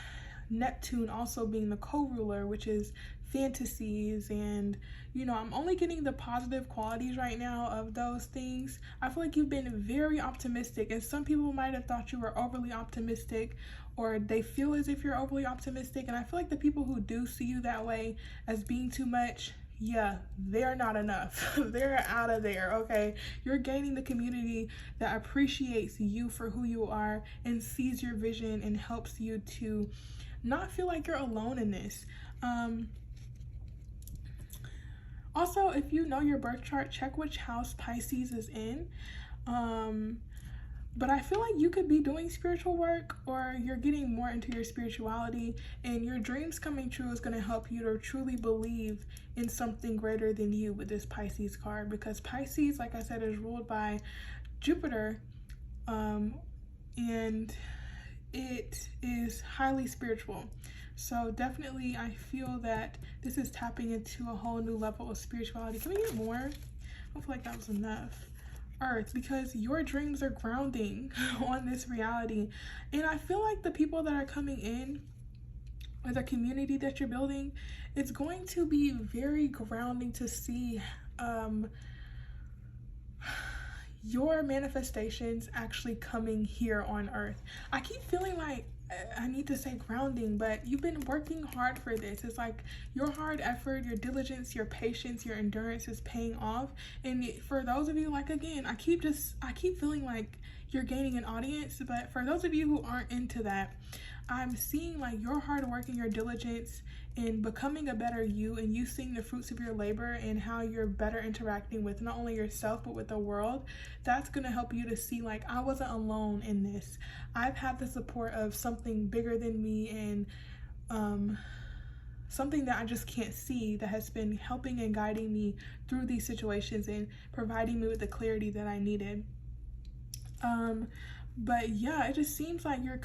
Neptune also being the co-ruler, which is fantasies, and you know, I'm only getting the positive qualities right now of those things. I feel like you've been very optimistic, and some people might have thought you were overly optimistic, or they feel as if you're overly optimistic, and I feel like the people who do see you that way as being too much, yeah, they're not enough. They're out of there, okay? You're gaining the community that appreciates you for who you are and sees your vision and helps you to not feel like you're alone in this. Also, if you know your birth chart, check which house Pisces is in. But I feel like you could be doing spiritual work, or you're getting more into your spirituality, and your dreams coming true is going to help you to truly believe in something greater than you with this Pisces card, because Pisces, like I said, is ruled by Jupiter, and it is highly spiritual. So definitely I feel that this is tapping into a whole new level of spirituality. Can we get more? I feel like that was enough. Earth, because your dreams are grounding on this reality. And I feel like the people that are coming in, or the community that you're building, it's going to be very grounding to see your manifestations actually coming here on Earth. I keep feeling like I need to say grounding, but you've been working hard for this. It's like your hard effort, your diligence, your patience, your endurance is paying off. And for those of you, like, again, I keep feeling like you're gaining an audience, but for those of you who aren't into that, I'm seeing like your hard work and your diligence in becoming a better you, and you seeing the fruits of your labor and how you're better interacting with not only yourself but with the world. That's going to help you to see like, I wasn't alone in this. I've had the support of something bigger than me, and something that I just can't see, that has been helping and guiding me through these situations and providing me with the clarity that I needed. But yeah, it just seems like you're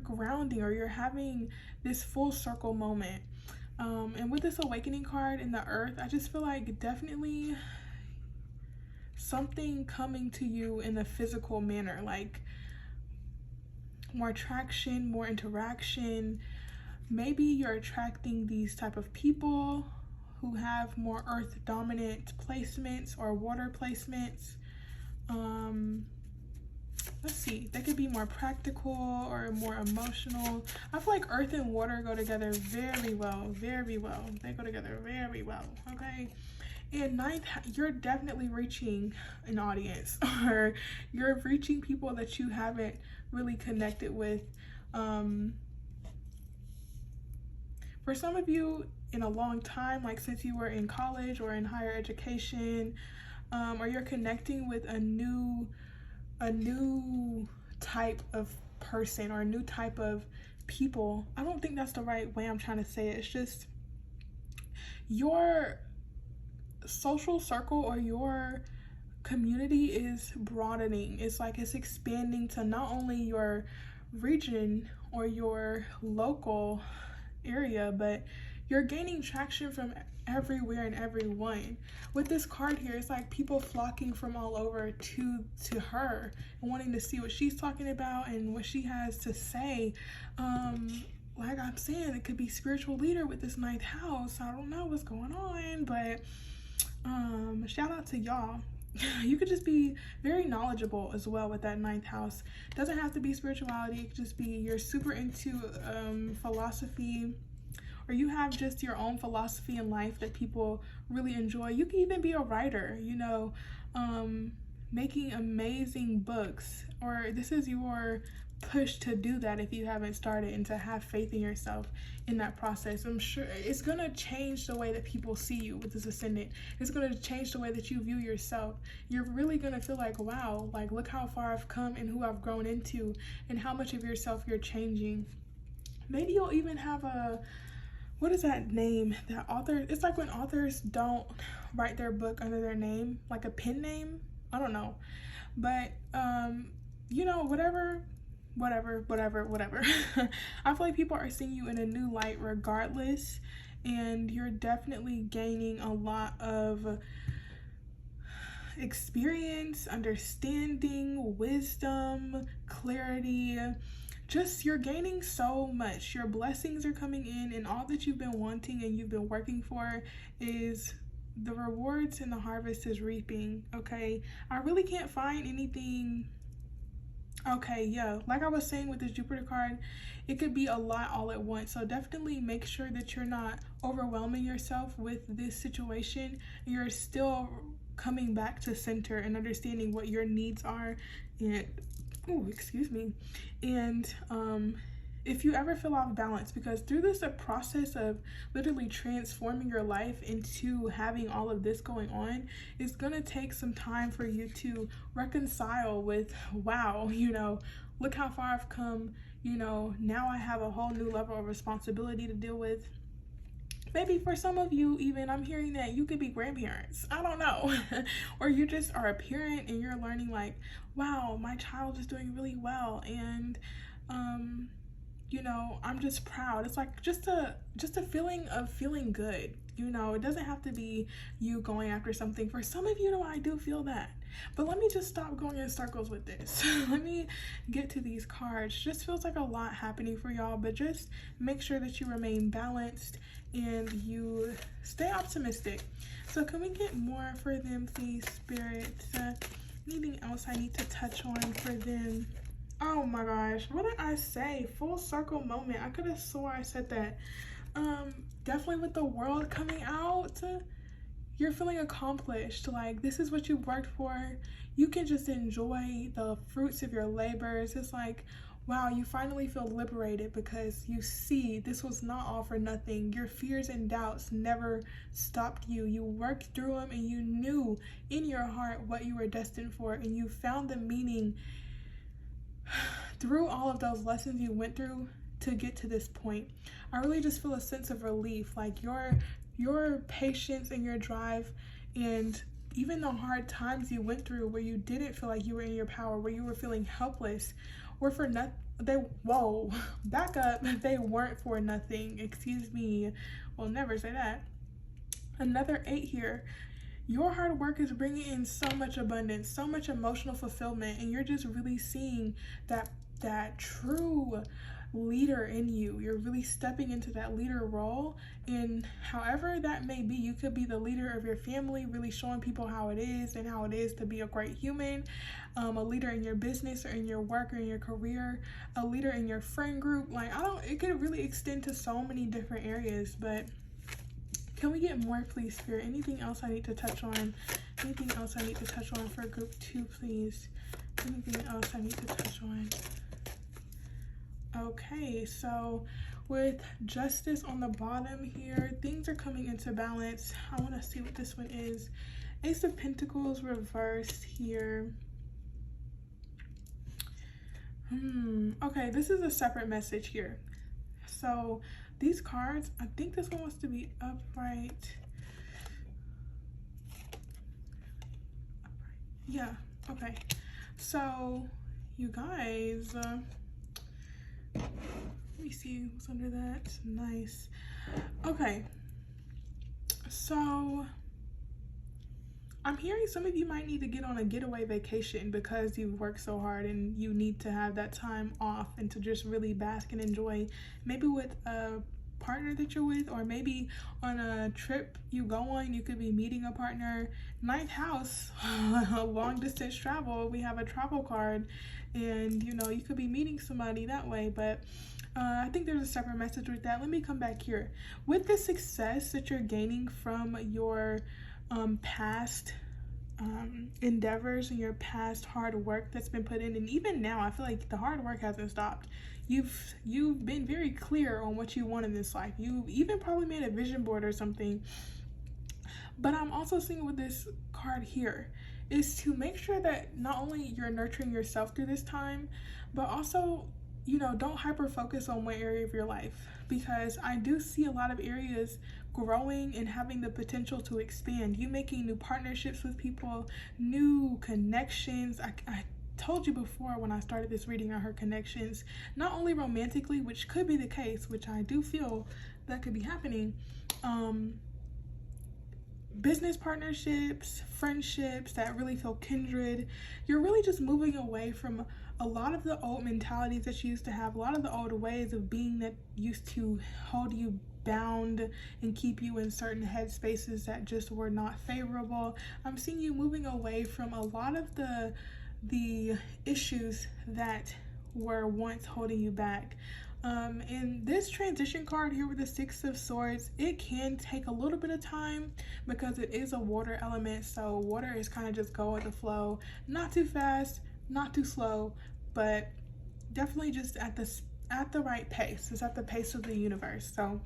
grounding, or you're having this full circle moment. And with this awakening card in the Earth, I just feel like definitely something coming to you in a physical manner, like more traction, more interaction. Maybe you're attracting these type of people who have more Earth dominant placements or water placements. Let's see, they could be more practical or more emotional. I feel like Earth and water go together very well, very well. They go together very well, okay? And ninth, you're definitely reaching an audience, or you're reaching people that you haven't really connected with. For some of you, in a long time, like since you were in college or in higher education, or you're connecting with a new type of person or a new type of people. I don't think that's the right way I'm trying to say it. It's just your social circle or your community is broadening. It's like it's expanding to not only your region or your local area, but you're gaining traction from everywhere and everyone. With this card here, it's like people flocking from all over to her and wanting to see what she's talking about and what she has to say. Like I'm saying, it could be spiritual leader with this ninth house. I don't know what's going on, but shout out to y'all. You could just be very knowledgeable as well with that ninth house. Doesn't have to be spirituality. It could just be you're super into philosophy, or you have just your own philosophy in life that people really enjoy. You can even be a writer, you know, making amazing books, or this is your push to do that if you haven't started, and to have faith in yourself in that process. I'm sure it's going to change the way that people see you with this ascendant. It's going to change the way that you view yourself. You're really going to feel like, wow, like look how far I've come and who I've grown into and how much of yourself you're changing. Maybe you'll even have a, what is that name that author, it's like when authors don't write their book under their name, like a pen name. I don't know, but you know, whatever. I feel like people are seeing you in a new light regardless, and you're definitely gaining a lot of experience, understanding, wisdom, clarity. Just you're gaining so much. Your blessings are coming in, and all that you've been wanting and you've been working for is the rewards, and the harvest is reaping. Okay, I really can't find anything. Okay, yeah, like I was saying with this Jupiter card, it could be a lot all at once. So definitely make sure that you're not overwhelming yourself with this situation. You're still coming back to center and understanding what your needs are. And, oh, excuse me. And if you ever feel off balance, because through this process of literally transforming your life into having all of this going on, it's gonna take some time for you to reconcile with, wow, you know, look how far I've come, you know, now I have a whole new level of responsibility to deal with. Maybe for some of you, even I'm hearing that you could be grandparents. I don't know. Or you just are a parent and you're learning like, wow, my child is doing really well, and you know, I'm just proud. It's like just a feeling of feeling good. You know, it doesn't have to be you going after something. For some of you, though, I do feel that. But let me just stop going in circles with this. Let me get to these cards. Just feels like a lot happening for y'all, but just make sure that you remain balanced and you stay optimistic. So can we get more for them, please, Spirit? Anything else I need to touch on for them? Oh my gosh, what did I say? Full circle moment. I could have swore I said that. Definitely with the world coming out, you're feeling accomplished. Like, this is what you worked for. You can just enjoy the fruits of your labors. It's like, wow, you finally feel liberated because you see this was not all for nothing. Your fears and doubts never stopped you. You worked through them, and you knew in your heart what you were destined for, and you found the meaning through all of those lessons you went through to get to this point. I really just feel a sense of relief, like your patience and your drive, and even the hard times you went through where you didn't feel like you were in your power, where you were feeling helpless, were for nothing. Back up. They weren't for nothing. Excuse me. We'll never say that. Another 8 here. Your hard work is bringing in so much abundance, so much emotional fulfillment, and you're just really seeing that true leader in you. You're really stepping into that leader role, and however that may be, you could be the leader of your family, really showing people how it is and how it is to be a great human, a leader in your business or in your work or in your career, a leader in your friend group. Like, it could really extend to so many different areas, but can we get more, please, Spirit? Anything else I need to touch on? Anything else I need to touch on for group 2, please? Anything else I need to touch on? Okay, so with justice on the bottom here, things are coming into balance. I want to see what this one is. Ace of Pentacles reversed here. Okay, this is a separate message here. So these cards, I think this one wants to be upright. Yeah, okay. So you guys, let me see what's under that. Nice. Okay, so I'm hearing some of you might need to get on a getaway vacation because you've worked so hard and you need to have that time off and to just really bask and enjoy, maybe with a partner that you're with, or maybe on a trip you go on, you could be meeting a partner. Ninth house, long distance travel, we have a travel card, and you know, you could be meeting somebody that way. But I think there's a separate message with that. Let me come back here. With the success that you're gaining from your past endeavors and your past hard work that's been put in, and even now I feel like the hard work hasn't stopped. You've been very clear on what you want in this life. You even probably made a vision board or something. But I'm also seeing with this card here is to make sure that not only you're nurturing yourself through this time, but also, you know, don't hyper focus on one area of your life, because I do see a lot of areas growing and having the potential to expand. You making new partnerships with people, new connections. I told you before when I started this reading, I heard connections, not only romantically, which could be the case, which I do feel that could be happening, business partnerships, friendships that really feel kindred. You're really just moving away from a lot of the old mentalities that you used to have, a lot of the old ways of being that used to hold you bound and keep you in certain headspaces that just were not favorable. I'm seeing you moving away from a lot of the issues that were once holding you back. And this transition card here with the Six of Swords, it can take a little bit of time because it is a water element. So water is kind of just go with the flow, not too fast, not too slow, but definitely just at the right pace. It's at the pace of the universe. So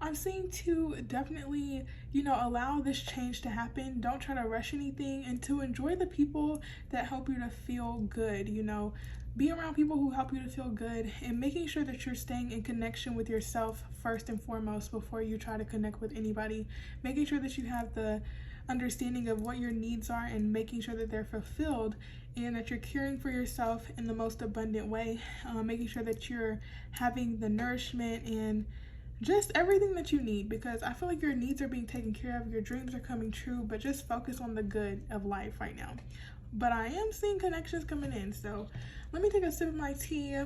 I'm seeing to definitely, you know, allow this change to happen. Don't try to rush anything, and to enjoy the people that help you to feel good. You know, be around people who help you to feel good, and making sure that you're staying in connection with yourself first and foremost before you try to connect with anybody. Making sure that you have the understanding of what your needs are and making sure that they're fulfilled, and that you're caring for yourself in the most abundant way. Making sure that you're having the nourishment and just everything that you need, because I feel like your needs are being taken care of, your dreams are coming true, but just focus on the good of life right now. But I am seeing connections coming in, so let me take a sip of my tea.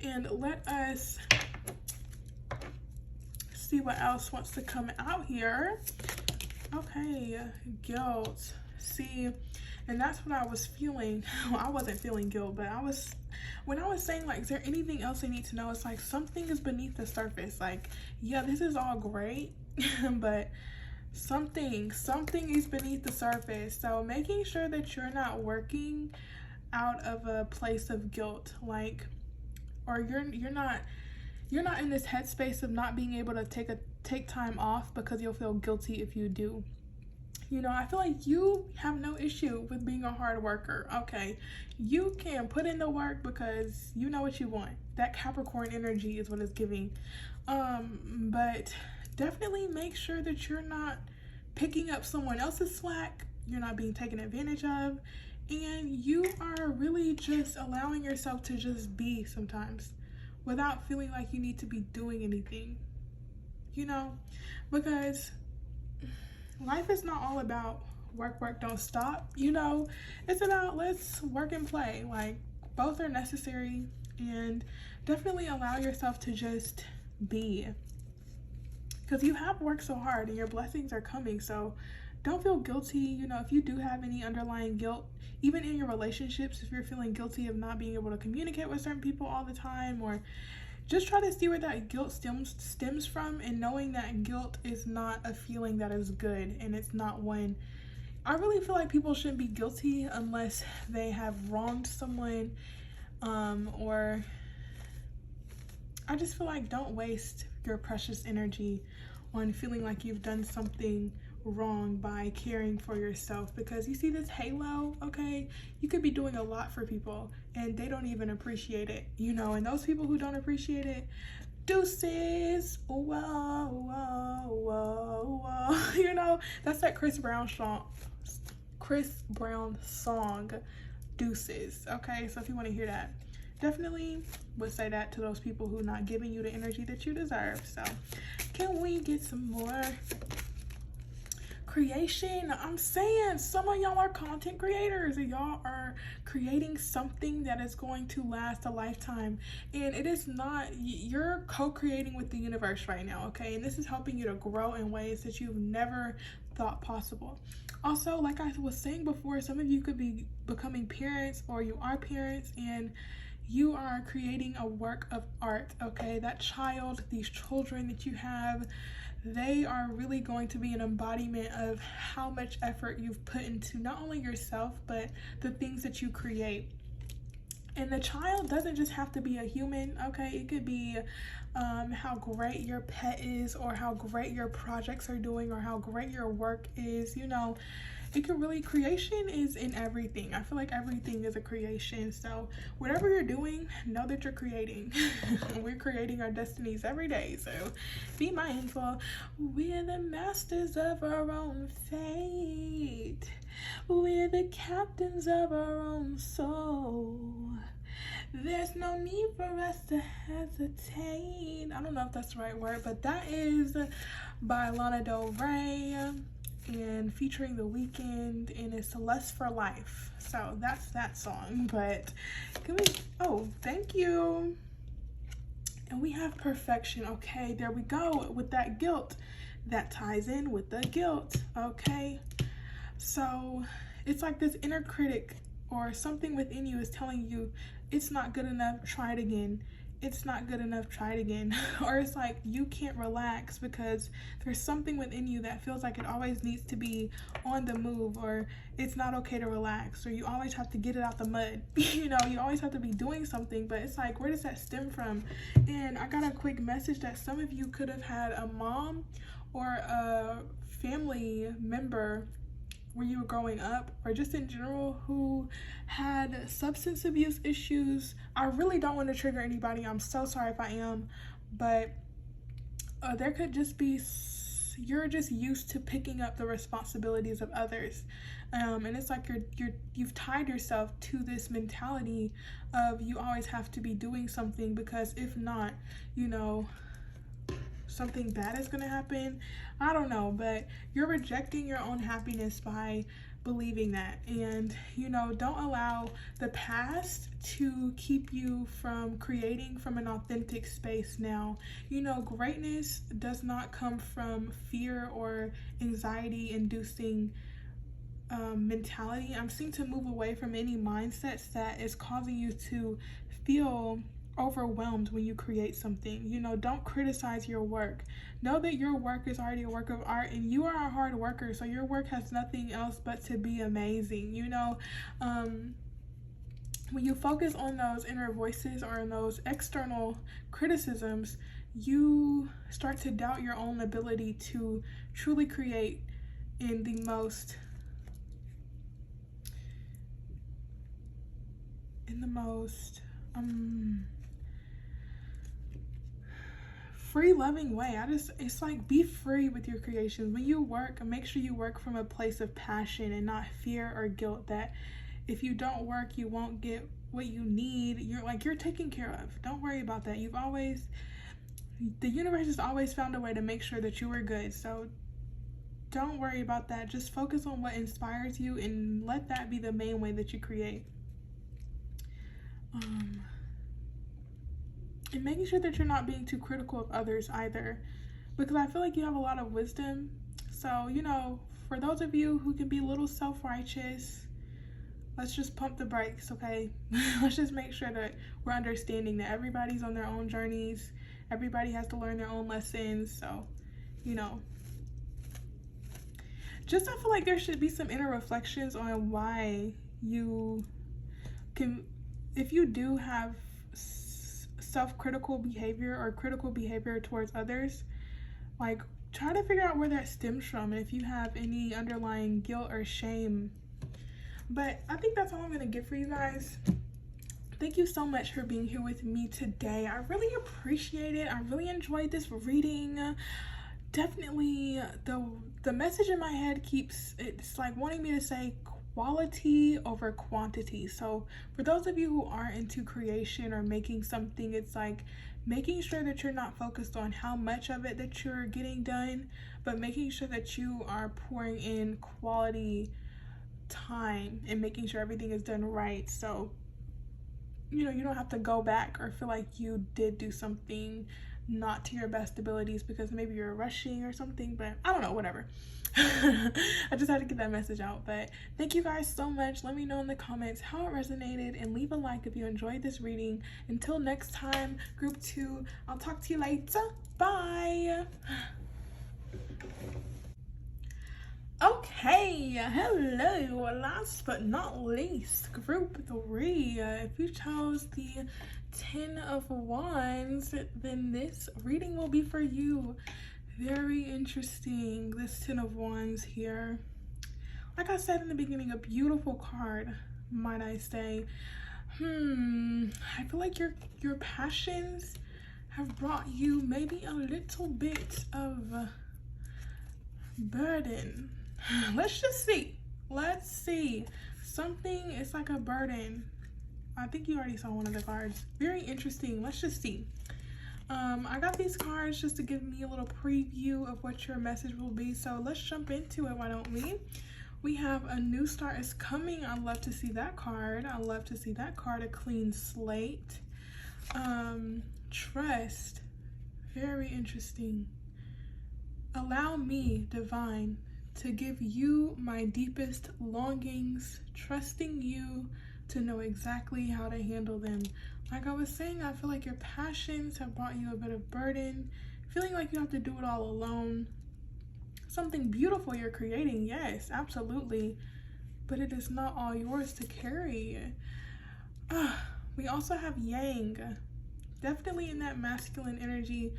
And let us see what else wants to come out here. Okay, guilt. See, and that's what I was feeling. Well, I wasn't feeling guilt, but when I was saying, like, is there anything else I need to know? It's like something is beneath the surface. Like, yeah, this is all great, but something is beneath the surface. So making sure that you're not working out of a place of guilt, like, or you're not in this headspace of not being able to take time off because you'll feel guilty if you do. You know, I feel like you have no issue with being a hard worker. Okay, you can put in the work because you know what you want. That Capricorn energy is what it's giving. But definitely make sure that you're not picking up someone else's slack. You're not being taken advantage of. And you are really just allowing yourself to just be sometimes without feeling like you need to be doing anything. You know, because life is not all about work, don't stop. You know, it's about let's work and play. Like, both are necessary, and definitely allow yourself to just be, because you have worked so hard and your blessings are coming. So don't feel guilty. You know, if you do have any underlying guilt, even in your relationships, if you're feeling guilty of not being able to communicate with certain people all the time, or just try to see where that guilt stems from, and knowing that guilt is not a feeling that is good, and it's not one I really feel like people shouldn't be guilty unless they have wronged someone, or I just feel like don't waste your precious energy on feeling like you've done something wrong by caring for yourself, because you see this halo, okay? You could be doing a lot for people and they don't even appreciate it, you know, and those people who don't appreciate it, deuces, whoa, whoa, whoa, whoa. You know, that's that Chris Brown song, Deuces. Okay, so if you want to hear that, definitely would say that to those people who not giving you the energy that you deserve. So can we get some more creation? I'm saying some of y'all are content creators and y'all are creating something that is going to last a lifetime, and it is not, you're co-creating with the universe right now, okay? And this is helping you to grow in ways that you've never thought possible. Also, like I was saying before, some of you could be becoming parents, or you are parents, and you are creating a work of art, okay? That child, these children that you have, they are really going to be an embodiment of how much effort you've put into not only yourself, but the things that you create. And the child doesn't just have to be a human, okay? It could be how great your pet is, or how great your projects are doing, or how great your work is, you know. It could really, creation is in everything. I feel like everything is a creation. So whatever you're doing, know that you're creating. We're creating our destinies every day. So be mindful. We're the masters of our own fate. We're the captains of our own soul. There's no need for us to hesitate. I don't know if that's the right word, but that is by Lana Del Rey and featuring The Weeknd, and it's Lust for Life. So that's that song. But can we, oh, thank you. And we have perfection. Okay, there we go with that guilt. That ties in with the guilt. Okay, so it's like this inner critic or something within you is telling you it's not good enough, try it again. It's not good enough, try it again. Or it's like you can't relax because there's something within you that feels like it always needs to be on the move, or it's not okay to relax, or you always have to get it out the mud. You know, you always have to be doing something, but it's like, where does that stem from? And I got a quick message that some of you could have had a mom or a family member where you were growing up, or just in general, who had substance abuse issues. I really don't want to trigger anybody. I'm so sorry if I am, but there could just be, you're just used to picking up the responsibilities of others, and it's like you've tied yourself to this mentality of you always have to be doing something, because if not, you know, something bad is gonna happen. I don't know, but you're rejecting your own happiness by believing that. And you know, don't allow the past to keep you from creating from an authentic space now. You know, greatness does not come from fear or anxiety inducing mentality. I'm seeing to move away from any mindsets that is causing you to feel overwhelmed when you create something. You know, don't criticize your work. Know that your work is already a work of art, and you are a hard worker, so your work has nothing else but to be amazing. You know, when you focus on those inner voices or in those external criticisms, you start to doubt your own ability to truly create in the most free, loving way. It's like, be free with your creations. When you work, make sure you work from a place of passion and not fear or guilt that if you don't work, you won't get what you need. You're taken care of. Don't worry about that. The universe has always found a way to make sure that you are good. So don't worry about that. Just focus on what inspires you and let that be the main way that you create. And making sure that you're not being too critical of others either, because I feel like you have a lot of wisdom. So, you know, for those of you who can be a little self-righteous, let's just pump the brakes, okay? Let's just make sure that we're understanding that everybody's on their own journeys. Everybody has to learn their own lessons. So, you know, just I feel like there should be some inner reflections on why you can, if you do have self-critical behavior or critical behavior towards others, like try to figure out where that stems from and if you have any underlying guilt or shame. But I think that's all I'm gonna get for you guys. Thank you so much for being here with me today. I really appreciate it. I really enjoyed this reading. Definitely the message in my head keeps, it's like wanting me to say quality over quantity. So for those of you who are into creation or making something, it's like making sure that you're not focused on how much of it that you're getting done, but making sure that you are pouring in quality time and making sure everything is done right. So you know, you don't have to go back or feel like you did do something not to your best abilities because maybe you're rushing or something, but I don't know, whatever. I just had to get that message out. But thank you guys so much. Let me know in the comments how it resonated and leave a like if you enjoyed this reading. Until next time, group 2, I'll talk to you later. Bye. Okay, hello, last but not least, group 3. If you chose the 10 of Wands, then this reading will be for you. Very interesting, this 10 of Wands here. Like I said in the beginning, a beautiful card, might I say. I feel like your passions have brought you maybe a little bit of burden. Let's just see. Let's see. Something, it's like a burden. I think you already saw one of the cards. Very interesting. Let's just see. I got these cards just to give me a little preview of what your message will be. So let's jump into it, why don't we? We have a new start is coming. I love to see that card. I love to see that card, a clean slate. Trust. Very interesting. Allow me, divine, to give you my deepest longings, trusting you to know exactly how to handle them. Like I was saying, I feel like your passions have brought you a bit of burden, feeling like you have to do it all alone. Something beautiful you're creating, yes, absolutely, but it is not all yours to carry. We also have Yang. Definitely in that masculine energy.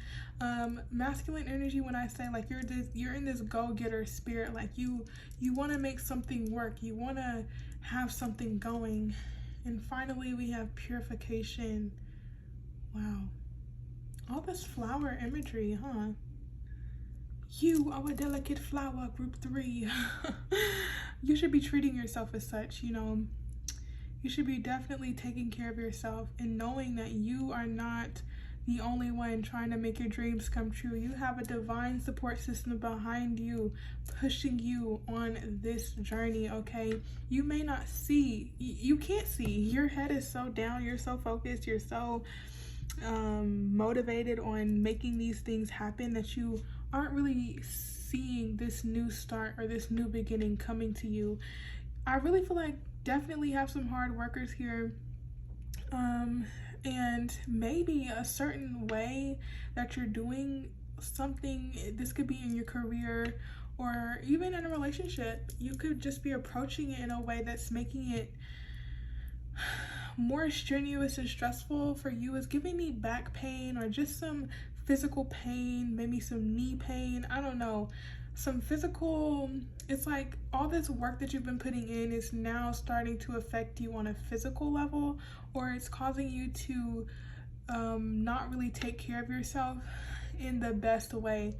Masculine energy, when I say like you're in this go-getter spirit, like you want to make something work, you want to have something going. And finally we have purification. Wow, all this flower imagery, huh? You are a delicate flower, group 3. You should be treating yourself as such, you know. You should be definitely taking care of yourself and knowing that you are not the only one trying to make your dreams come true. You have a divine support system behind you, pushing you on this journey, okay? You may not see, you can't see. Your head is so down, you're so focused, you're so motivated on making these things happen that you aren't really seeing this new start or this new beginning coming to you. I really feel like definitely have some hard workers here, and maybe a certain way that you're doing something, this could be in your career or even in a relationship. You could just be approaching it in a way that's making it more strenuous and stressful for you. Is giving me back pain or just some physical pain, maybe some knee pain, I don't know, some physical. It's like all this work that you've been putting in is now starting to affect you on a physical level, or it's causing you to not really take care of yourself in the best way.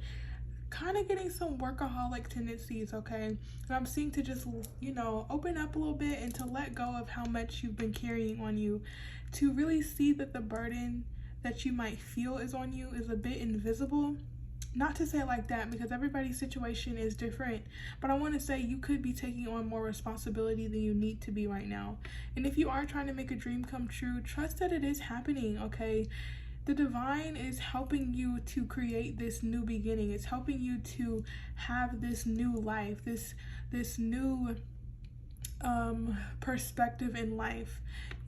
Kind of getting some workaholic tendencies, okay? And I'm seeing to just, you know, open up a little bit and to let go of how much you've been carrying on you, to really see that the burden that you might feel is on you is a bit invisible. Not to say it like that, because everybody's situation is different, but I want to say you could be taking on more responsibility than you need to be right now. And if you are trying to make a dream come true, trust that it is happening, okay? The divine is helping you to create this new beginning. It's helping you to have this new life, this new perspective in life.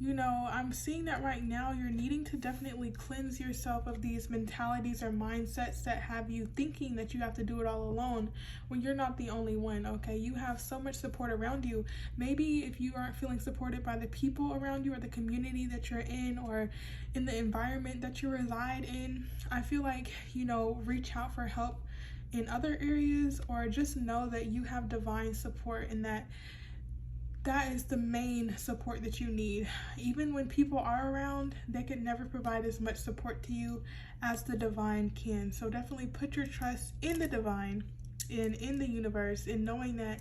You know, I'm seeing that right now you're needing to definitely cleanse yourself of these mentalities or mindsets that have you thinking that you have to do it all alone when you're not the only one, okay? You have so much support around you. Maybe if you aren't feeling supported by the people around you or the community that you're in or in the environment that you reside in, I feel like, you know, reach out for help in other areas, or just know that you have divine support and that is the main support that you need. Even when people are around, they can never provide as much support to you as the divine can. So definitely put your trust in the divine and in the universe, and knowing that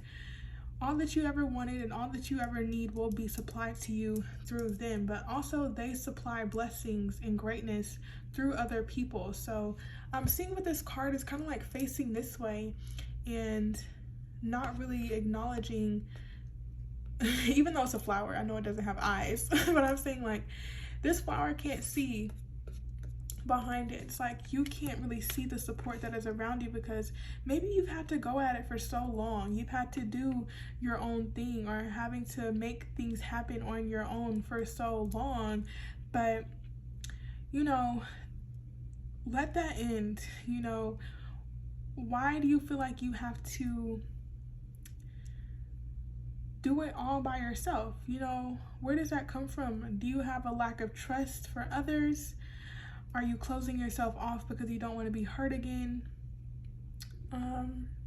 all that you ever wanted and all that you ever need will be supplied to you through them. But also they supply blessings and greatness through other people. So I'm seeing with this card is kind of like facing this way and not really acknowledging, even though it's a flower, I know it doesn't have eyes, but I'm saying like this flower can't see behind it. It's like you can't really see the support that is around you because maybe you've had to go at it for so long. You've had to do your own thing or having to make things happen on your own for so long. But, you know, let that end. You know, why do you feel like you have to do it all by yourself? You know, where does that come from? Do you have a lack of trust for others? Are you closing yourself off because you don't want to be hurt again?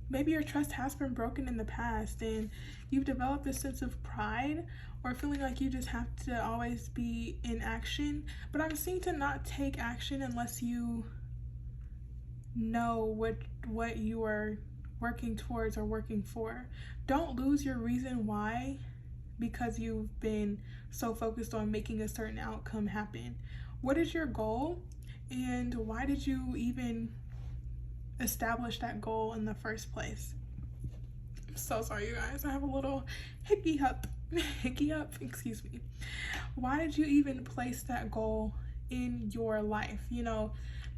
Maybe your trust has been broken in the past and you've developed a sense of pride or feeling like you just have to always be in action. But I'm seeing to not take action unless you know what you are working towards or working for. Don't lose your reason why because you've been so focused on making a certain outcome happen. What is your goal, and why did you even establish that goal in the first place? I'm so sorry, you guys. I have a little hickey up, excuse me. Why did you even place that goal in your life? You know,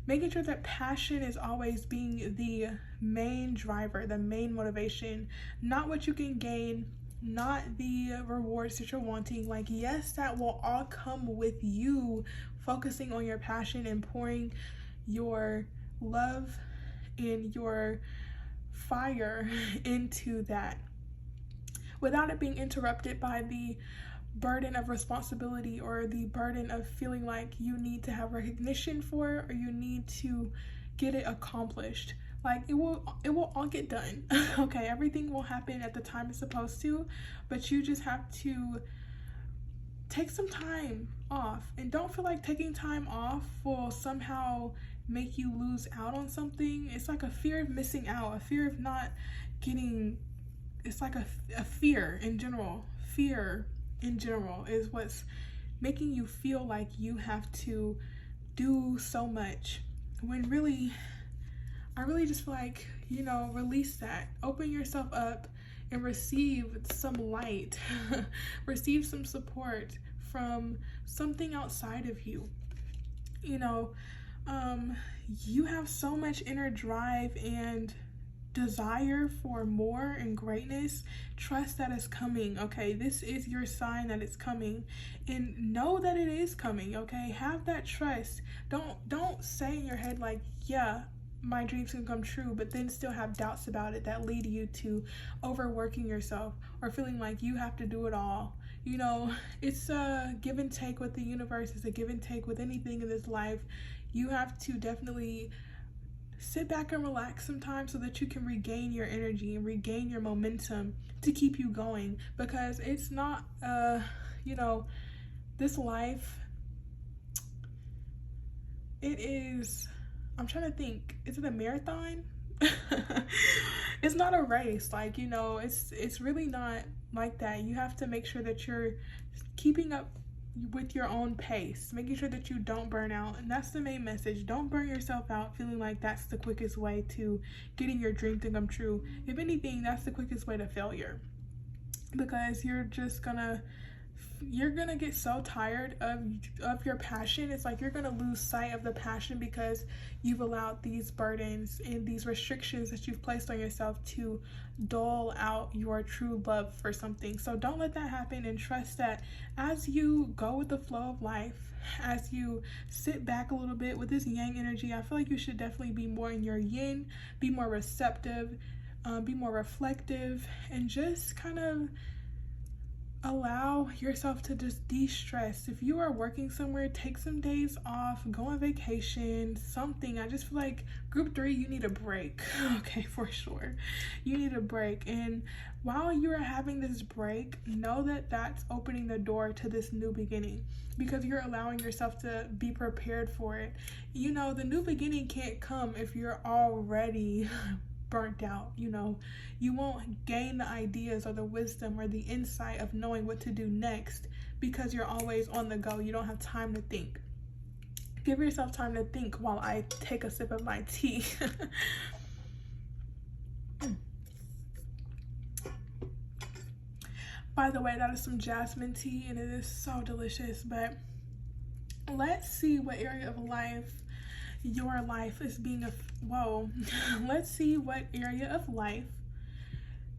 making sure that passion is always being the main driver, the main motivation, not what you can gain, not the rewards that you're wanting. Like, yes, that will all come with you focusing on your passion and pouring your love and your fire into that without it being interrupted by the burden of responsibility or the burden of feeling like you need to have recognition for it or you need to get it accomplished. Like it will all get done. Okay, everything will happen at the time it's supposed to, but you just have to take some time off, and don't feel like taking time off will somehow make you lose out on something. It's like a fear of missing out, a fear of not getting, it's like a fear in general. Fear in general is what's making you feel like you have to do so much, when really, I really just feel like, you know, release that, open yourself up and receive some light, receive some support from something outside of you. You know, you have so much inner drive and desire for more and greatness. Trust that it's coming, okay? This is your sign that it's coming, and know that it is coming, okay? Have that trust. Don't say in your head like, yeah, my dreams can come true, but then still have doubts about it that lead you to overworking yourself or feeling like you have to do it all. You know, it's a give and take with the universe. It's a give and take with anything in this life. You have to definitely sit back and relax sometimes so that you can regain your energy and regain your momentum to keep you going, because it's not, you know, this life, it is, I'm trying to think, is it a marathon? It's not a race. Like, you know, it's really not like that. You have to make sure that you're keeping up with your own pace, making sure that you don't burn out. And that's the main message. Don't burn yourself out feeling like that's the quickest way to getting your dream to come true. If anything, that's the quickest way to failure, because you're just gonna you're gonna get so tired of your passion. It's like you're gonna lose sight of the passion because you've allowed these burdens and these restrictions that you've placed on yourself to dull out your true love for something. So don't let that happen, and trust that as you go with the flow of life, as you sit back a little bit with this yang energy, I feel like you should definitely be more in your yin, be more receptive, be more reflective, and just kind of allow yourself to just de-stress. If you are working somewhere, take some days off, go on vacation, something. I just feel like group 3, you need a break. Okay, for sure. You need a break. And while you are having this break, know that that's opening the door to this new beginning, because you're allowing yourself to be prepared for it. You know, the new beginning can't come if you're already burnt out. You know, you won't gain the ideas or the wisdom or the insight of knowing what to do next because you're always on the go. You don't have time to think. Give yourself time to think while I take a sip of my tea. By the way, that is some jasmine tea and it is so delicious. But let's see what area of life your life is being let's see what area of life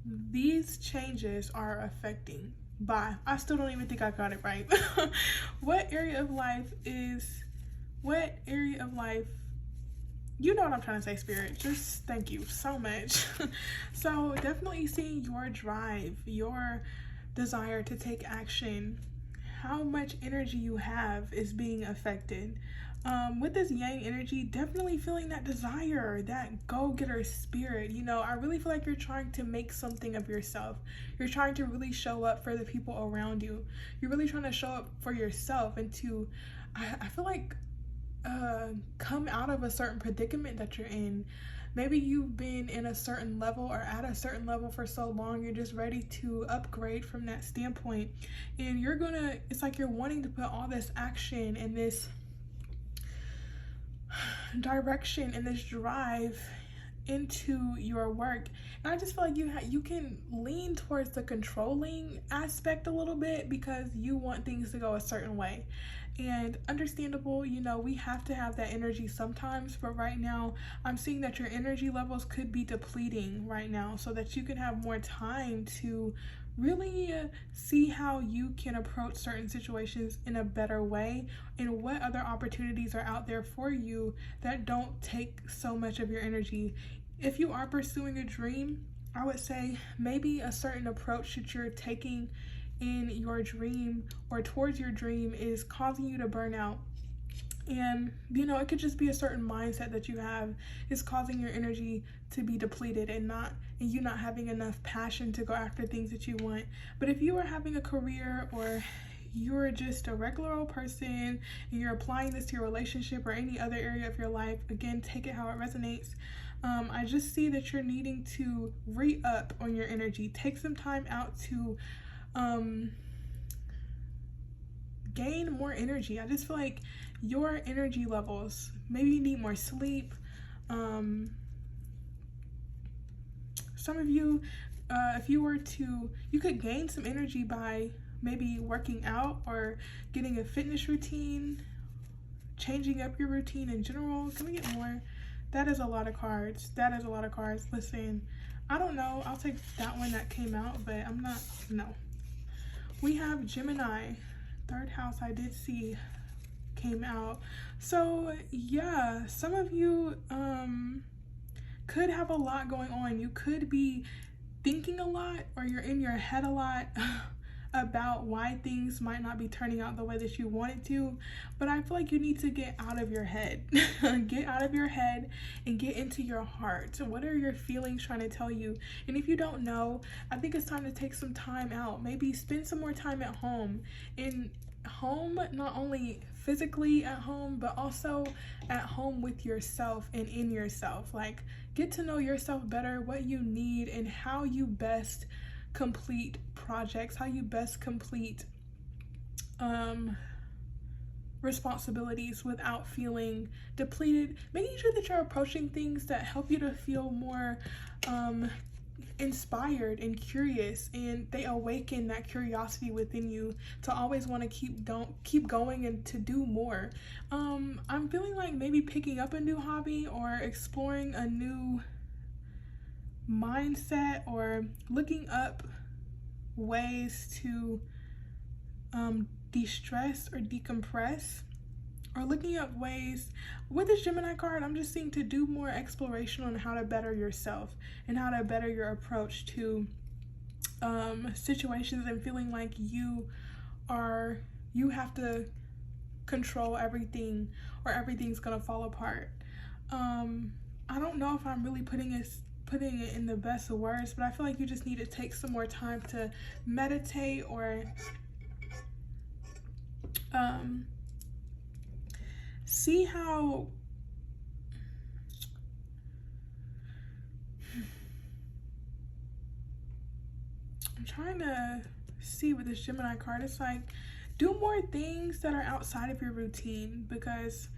these changes are affecting. I still don't even think I got it right. What area of life, you know what I'm trying to say, Spirit. Just thank you so much. So definitely seeing your drive, your desire to take action, how much energy you have is being affected. With this yang energy, definitely feeling that desire, that go-getter spirit. You know, I really feel like you're trying to make something of yourself. You're trying to really show up for the people around you. You're really trying to show up for yourself and to, I feel like, come out of a certain predicament that you're in. Maybe you've been in a certain level or at a certain level for so long, you're just ready to upgrade from that standpoint. And it's like you're wanting to put all this action and this direction and this drive into your work. And I just feel like you can lean towards the controlling aspect a little bit because you want things to go a certain way. And understandable, you know, we have to have that energy sometimes, but right now I'm seeing that your energy levels could be depleting right now, so that you can have more time to really see how you can approach certain situations in a better way, and what other opportunities are out there for you that don't take so much of your energy. If you are pursuing a dream, I would say maybe a certain approach that you're taking in your dream or towards your dream is causing you to burn out. And you know, it could just be a certain mindset that you have is causing your energy to be depleted and you not having enough passion to go after things that you want. But if you are having a career, or you're just a regular old person and you're applying this to your relationship or any other area of your life, again, take it how it resonates. I just see that you're needing to re-up on your energy. Take some time out to gain more energy. I just feel like your energy levels, maybe you need more sleep. Some of you, if you were to, you could gain some energy by maybe working out or getting a fitness routine, changing up your routine in general. Can we get more? That is a lot of cards. That is a lot of cards. Listen, I don't know. I'll take that one that came out, but I'm not, no. We have Gemini. Third house I did see came out. So yeah, some of you could have a lot going on. You could be thinking a lot, or you're in your head a lot about why things might not be turning out the way that you want it to. But I feel like you need to get out of your head. Get out of your head and get into your heart. What are your feelings trying to tell you? And if you don't know, I think it's time to take some time out. Maybe spend some more time at home. In home, not only physically at home, but also at home with yourself and in yourself. Like, get to know yourself better, what you need, and how you best complete projects, how you best complete responsibilities without feeling depleted. Making sure that you're approaching things that help you to feel more inspired and curious, and they awaken that curiosity within you to always want to keep going and to do more. I'm feeling like maybe picking up a new hobby or exploring a new mindset or looking up ways to de-stress or decompress, or looking up ways. With this Gemini card, I'm just seeing to do more exploration on how to better yourself and how to better your approach to situations, and feeling like you have to control everything or everything's gonna fall apart. I don't know if I'm really putting it in the best of words, but I feel like you just need to take some more time to meditate or see how I'm trying to see with this Gemini card. It's like, do more things that are outside of your routine, because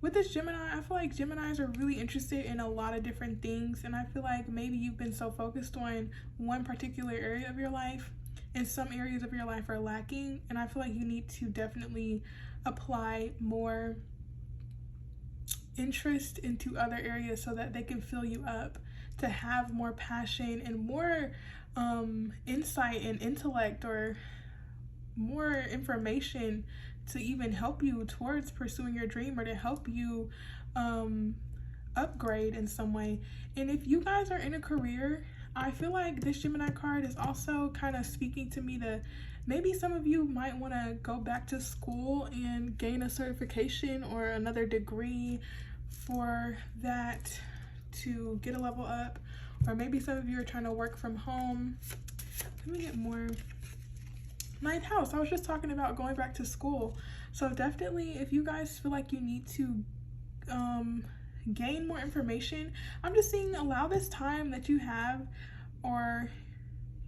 with this Gemini, I feel like Geminis are really interested in a lot of different things, and I feel like maybe you've been so focused on one particular area of your life, and some areas of your life are lacking, and I feel like you need to definitely apply more interest into other areas so that they can fill you up, to have more passion and more insight and intellect, or more information to even help you towards pursuing your dream, or to help you upgrade in some way. And if you guys are in a career, I feel like this Gemini card is also kind of speaking to me to maybe some of you might want to go back to school and gain a certification or another degree for that, to get a level up. Or maybe some of you are trying to work from home. Let me get more. Ninth house, I was just talking about going back to school. So definitely, if you guys feel like you need to gain more information, I'm just saying allow this time that you have, or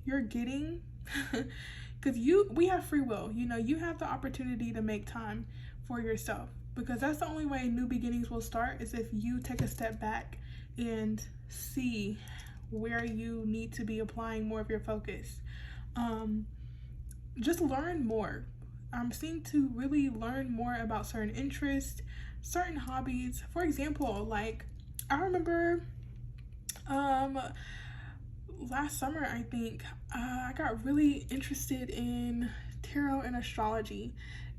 you're getting, because we have free will. You know, you have the opportunity to make time for yourself, because that's the only way new beginnings will start, is if you take a step back and see where you need to be applying more of your focus. Just learn more. I'm seeing to really learn more about certain interests, certain hobbies. For example, like I remember last summer, I think, I got really interested in tarot and astrology,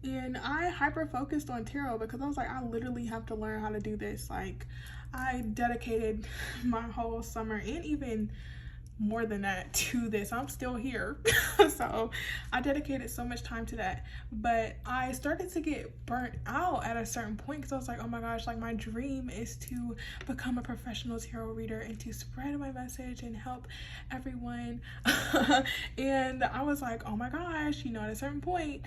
and I hyper focused on tarot because I was like, I literally have to learn how to do this. Like, I dedicated my whole summer, and even more than that, to this. I'm still here. So I dedicated so much time to that, but I started to get burnt out at a certain point, because I was like, oh my gosh, like my dream is to become a professional tarot reader and to spread my message and help everyone. And I was like, oh my gosh, you know, at a certain point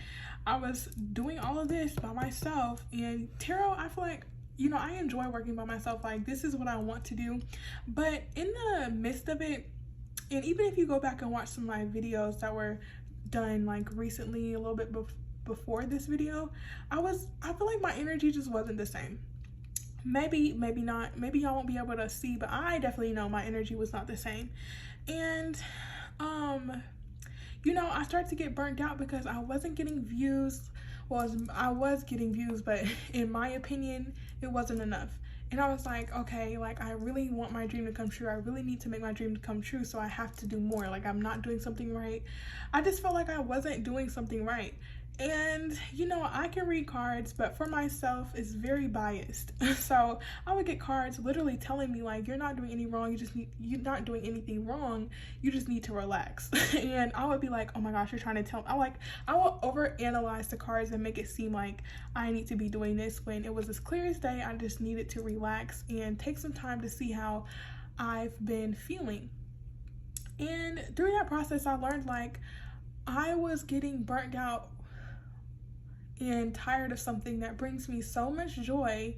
I was doing all of this by myself, and tarot, I feel like, you know, I enjoy working by myself. Like, this is what I want to do. But in the midst of it, and even if you go back and watch some of my videos that were done like recently, a little bit before this video, I feel like my energy just wasn't the same. Maybe not, maybe y'all won't be able to see, but I definitely know my energy was not the same. And you know, I started to get burnt out because I wasn't getting views. Well, I was getting views, but in my opinion, it wasn't enough. And I was like, okay, like I really want my dream to come true. I really need to make my dream come true, so I have to do more. Like, I'm not doing something right. I just felt like I wasn't doing something right. And, you know, I can read cards, but for myself, it's very biased. So I would get cards literally telling me, like, you're not doing any wrong. You're not doing anything wrong. You just need to relax. And I would be like, oh my gosh, you're trying to tell me. I will overanalyze the cards and make it seem like I need to be doing this, when it was as clear as day. I just needed to relax and take some time to see how I've been feeling. And through that process, I learned, like, I was getting burnt out and tired of something that brings me so much joy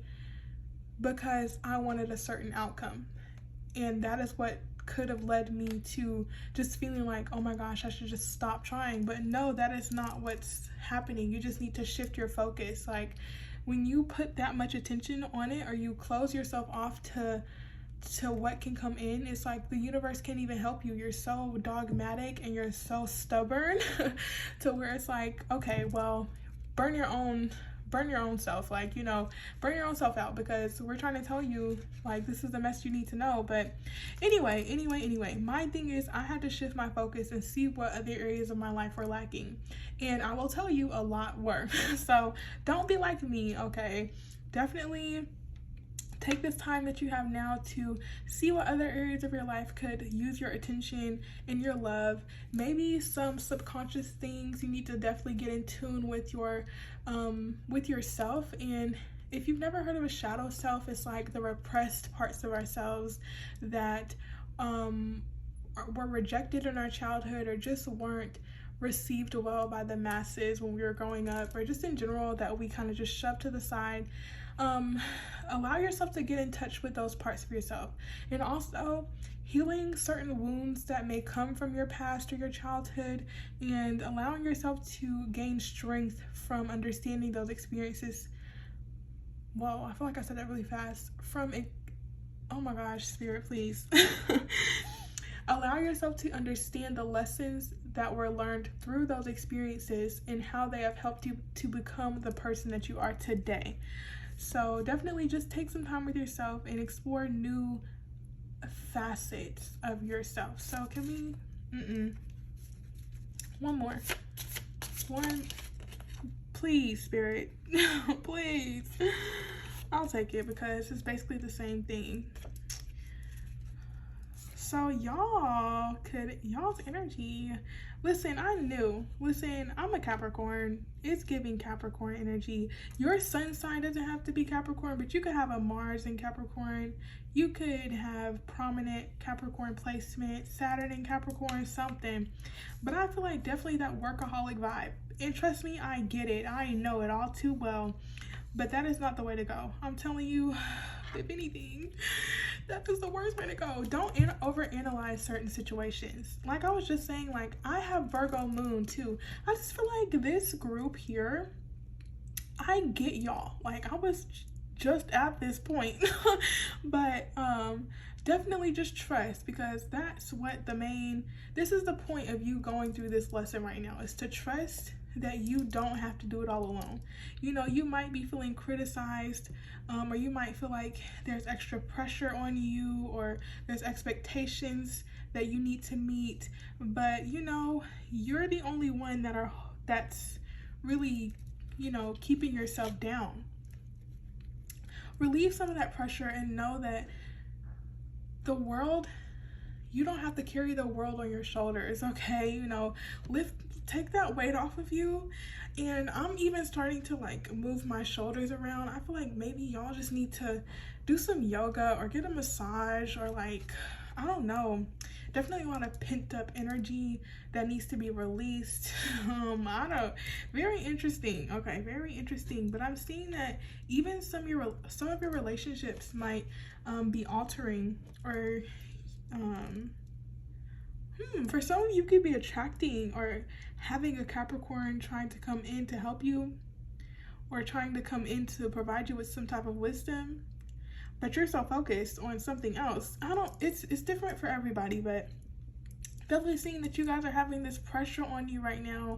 because I wanted a certain outcome. And that is what could have led me to just feeling like, oh my gosh, I should just stop trying. But no, that is not what's happening. You just need to shift your focus. Like, when you put that much attention on it, or you close yourself off to to what can come in. It's like the universe can't even help you. You're so dogmatic and you're so stubborn to where it's like, okay, well, burn your own self, like, you know, burn your own self out, because we're trying to tell you, like, this is the message you need to know. But anyway, my thing is, I had to shift my focus and see what other areas of my life were lacking, and I will tell you, a lot were. So don't be like me, okay? Definitely take this time that you have now to see what other areas of your life could use your attention and your love. Maybe some subconscious things you need to definitely get in tune with yourself. And if you've never heard of a shadow self, it's like the repressed parts of ourselves that were rejected in our childhood, or just weren't received well by the masses when we were growing up, or just in general that we kind of just shoved to the side. Allow yourself to get in touch with those parts of yourself, and also healing certain wounds that may come from your past or your childhood, and allowing yourself to gain strength from understanding those experiences. Whoa, I feel like I said that really fast. Oh my gosh, Spirit, please. Allow yourself to understand the lessons that were learned through those experiences and how they have helped you to become the person that you are today. So definitely just take some time with yourself and explore new facets of yourself. So can we, one more, please, Spirit, please. I'll take it, because it's basically the same thing. So y'all's energy, listen, I'm a Capricorn. It's giving Capricorn energy. Your sun sign doesn't have to be Capricorn, but you could have a Mars in Capricorn. You could have prominent Capricorn placement, Saturn in Capricorn, something. But I feel like definitely that workaholic vibe. And trust me, I get it. I know it all too well. But that is not the way to go. I'm telling you, if anything, that is the worst way to go. Don't overanalyze certain situations. Like I was just saying, like, I have Virgo moon too. I just feel like this group here, I get y'all. Like, I was just at this point. But definitely just trust, because that's what this is the point of you going through this lesson right now, is to trust that you don't have to do it all alone. You know, you might be feeling criticized, or you might feel like there's extra pressure on you, or there's expectations that you need to meet, but you know, you're the only one that's really, you know, keeping yourself down. Relieve some of that pressure and know that the world, you don't have to carry the world on your shoulders, okay? You know, take that weight off of you. And I'm even starting to like move my shoulders around. I feel like maybe y'all just need to do some yoga or get a massage, or like, I don't know, definitely a lot of pent up energy that needs to be released. I don't, very interesting. Okay, very interesting. But I'm seeing that even some of your relationships might be altering, or for some of you could be attracting or having a Capricorn trying to come in to help you, or trying to come in to provide you with some type of wisdom, but you're so focused on something else. It's different for everybody, but definitely seeing that you guys are having this pressure on you right now,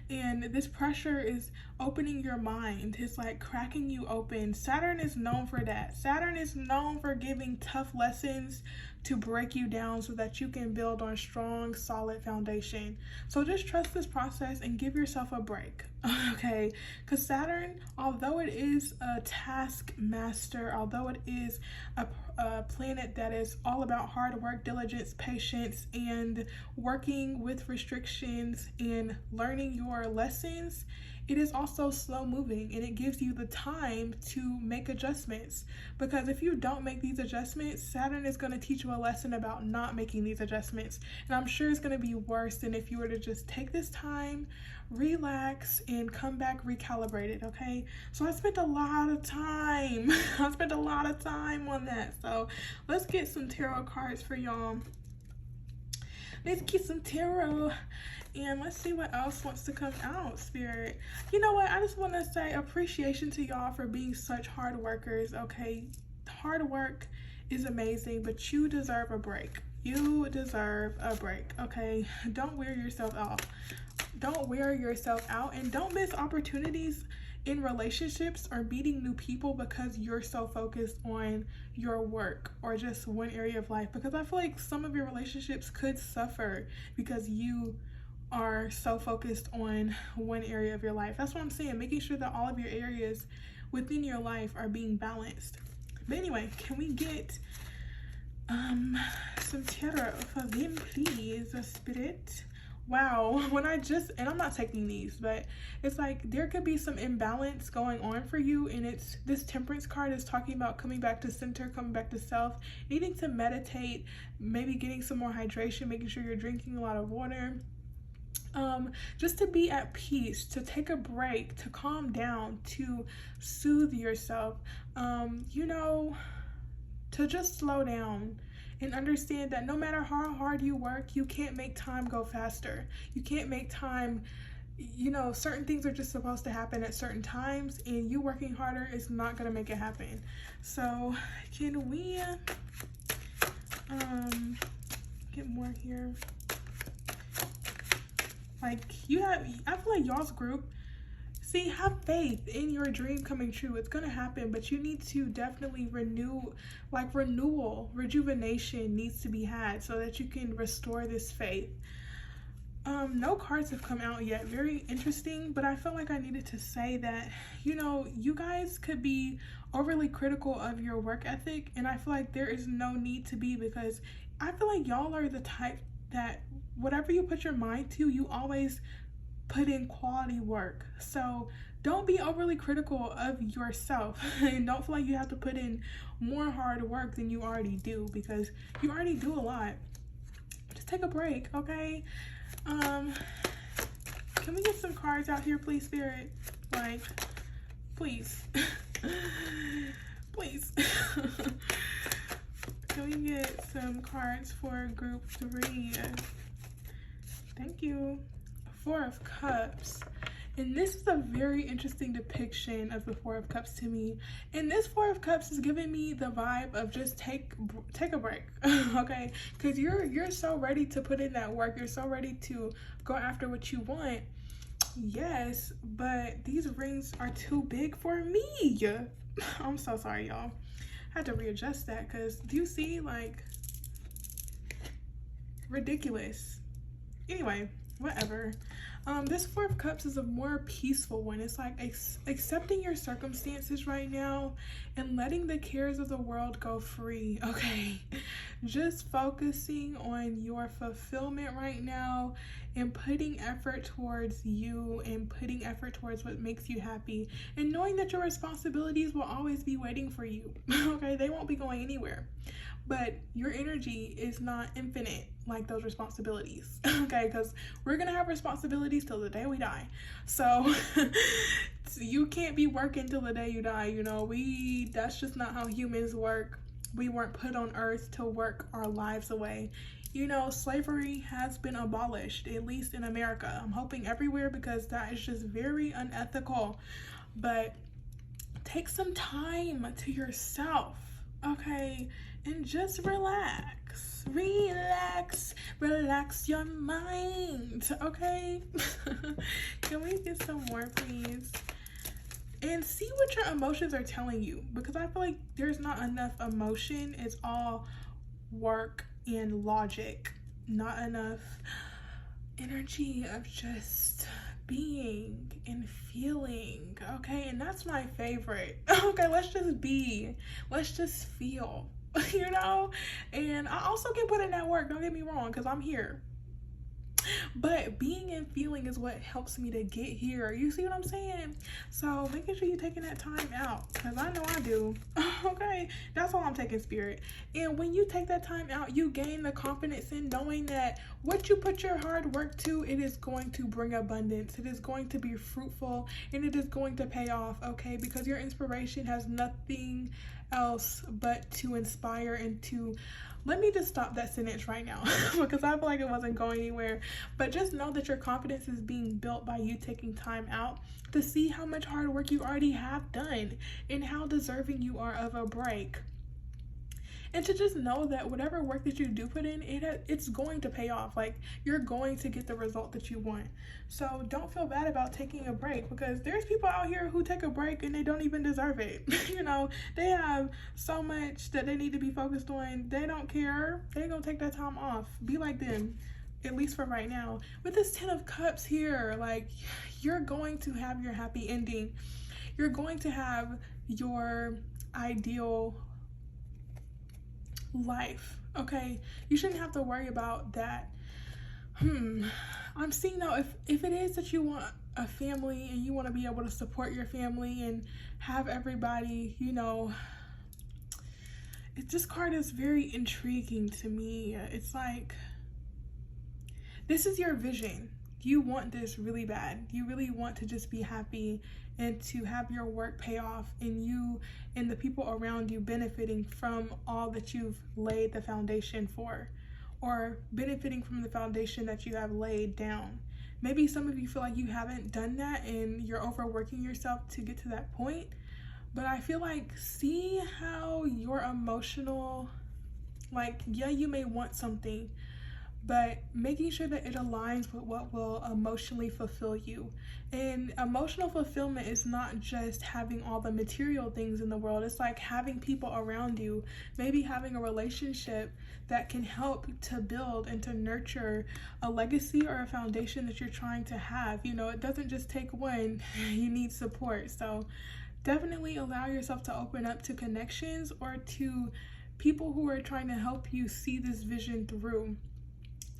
and this pressure is opening your mind. It's like cracking you open. Saturn is known for that. Saturn is known for giving tough lessons to break you down so that you can build on strong, solid foundation. So just trust this process and give yourself a break, okay? Because Saturn, although it is a taskmaster, although it is a planet that is all about hard work, diligence, patience, and working with restrictions and learning your lessons, it is also slow moving, and it gives you the time to make adjustments. Because if you don't make these adjustments, Saturn is going to teach you a lesson about not making these adjustments. And I'm sure it's going to be worse than if you were to just take this time, relax, and come back recalibrated, okay? So I spent a lot of time. On that. So let's get some tarot cards for y'all. Let's get some tarot. And let's see what else wants to come out, Spirit. You know what? I just want to say appreciation to y'all for being such hard workers, okay? Hard work is amazing, but you deserve a break. You deserve a break, okay? Don't wear yourself out. Don't wear yourself out, and don't miss opportunities in relationships or meeting new people because you're so focused on your work or just one area of life, because I feel like some of your relationships could suffer because you are so focused on one area of your life. That's what I'm saying, making sure that all of your areas within your life are being balanced. But anyway, can we get some tarot for them, please, Spirit? Wow, and I'm not taking these, but it's like there could be some imbalance going on for you, and it's this Temperance card is talking about coming back to center, coming back to self, needing to meditate, maybe getting some more hydration, making sure you're drinking a lot of water, just to be at peace, to take a break, to calm down, to soothe yourself, you know, to just slow down and understand that no matter how hard you work, you can't make time go faster. You can't make time, you know, certain things are just supposed to happen at certain times, and you working harder is not going to make it happen. So can we get more here? Like, I feel like y'all's group, see, have faith in your dream coming true. It's gonna happen, but you need to definitely rejuvenation needs to be had so that you can restore this faith. No cards have come out yet. Very interesting, but I felt like I needed to say that, you know, you guys could be overly critical of your work ethic, and I feel like there is no need to be, because I feel like y'all are the type that whatever you put your mind to, you always put in quality work. So don't be overly critical of yourself and don't feel like you have to put in more hard work than you already do, because you already do a lot. Just take a break, okay? Can we get some cards out here, please, Spirit? Like, please. Please. Can we get some cards for group 3? Thank you. 4 of Cups. And this is a very interesting depiction of the 4 of Cups to me. And this 4 of Cups is giving me the vibe of just take a break, okay? Because you're so ready to put in that work. You're so ready to go after what you want. Yes, but these rings are too big for me. I'm so sorry, y'all. I had to readjust that because do you see, like, ridiculous. Anyway, whatever. This 4 of Cups is a more peaceful one. It's like accepting your circumstances right now and letting the cares of the world go free, okay? Just focusing on your fulfillment right now and putting effort towards you and putting effort towards what makes you happy, and knowing that your responsibilities will always be waiting for you, okay? They won't be going anywhere. But your energy is not infinite like those responsibilities, okay? Because we're gonna have responsibilities till the day we die. So you can't be working till the day you die, you know? That's just not how humans work. We weren't put on earth to work our lives away. You know, slavery has been abolished, at least in America. I'm hoping everywhere, because that is just very unethical. But take some time to yourself, okay? And just relax your mind, okay? Can we get some more, please? And see what your emotions are telling you, because I feel like there's not enough emotion. It's all work and logic, not enough energy of just being and feeling, okay? And that's my favorite. Okay, let's just be, let's just feel, you know? And I also can put in that work, don't get me wrong, because I'm here. But being and feeling is what helps me to get here. You see what I'm saying? So making sure you're taking that time out, because I know I do. Okay, that's all I'm taking, Spirit. And when you take that time out, you gain the confidence in knowing that what you put your hard work to, it is going to bring abundance. It is going to be fruitful, and it is going to pay off, okay? Because your inspiration has nothing else but to inspire and to... Let me just stop that sentence right now because I feel like it wasn't going anywhere. But just know that your confidence is being built by you taking time out to see how much hard work you already have done and how deserving you are of a break. And to just know that whatever work that you do put in, it's going to pay off. Like, you're going to get the result that you want. So don't feel bad about taking a break, because there's people out here who take a break and they don't even deserve it. You know, they have so much that they need to be focused on. They don't care. They're gonna take that time off. Be like them, at least for right now. With this 10 of Cups here, like, you're going to have your happy ending. You're going to have your ideal life, okay? You shouldn't have to worry about that. I'm seeing now, if it is that you want a family and you want to be able to support your family and have everybody, you know, this card is very intriguing to me. It's like, this is your vision. You want this really bad. You really want to just be happy and to have your work pay off, and you and the people around you benefiting from all that you've laid the foundation for, or benefiting from the foundation that you have laid down. Maybe some of you feel like you haven't done that and you're overworking yourself to get to that point. But I feel like, see how your emotional, like, yeah, you may want something, but making sure that it aligns with what will emotionally fulfill you. And emotional fulfillment is not just having all the material things in the world. It's like having people around you, maybe having a relationship that can help to build and to nurture a legacy or a foundation that you're trying to have. You know, it doesn't just take one, you need support. So definitely allow yourself to open up to connections or to people who are trying to help you see this vision through.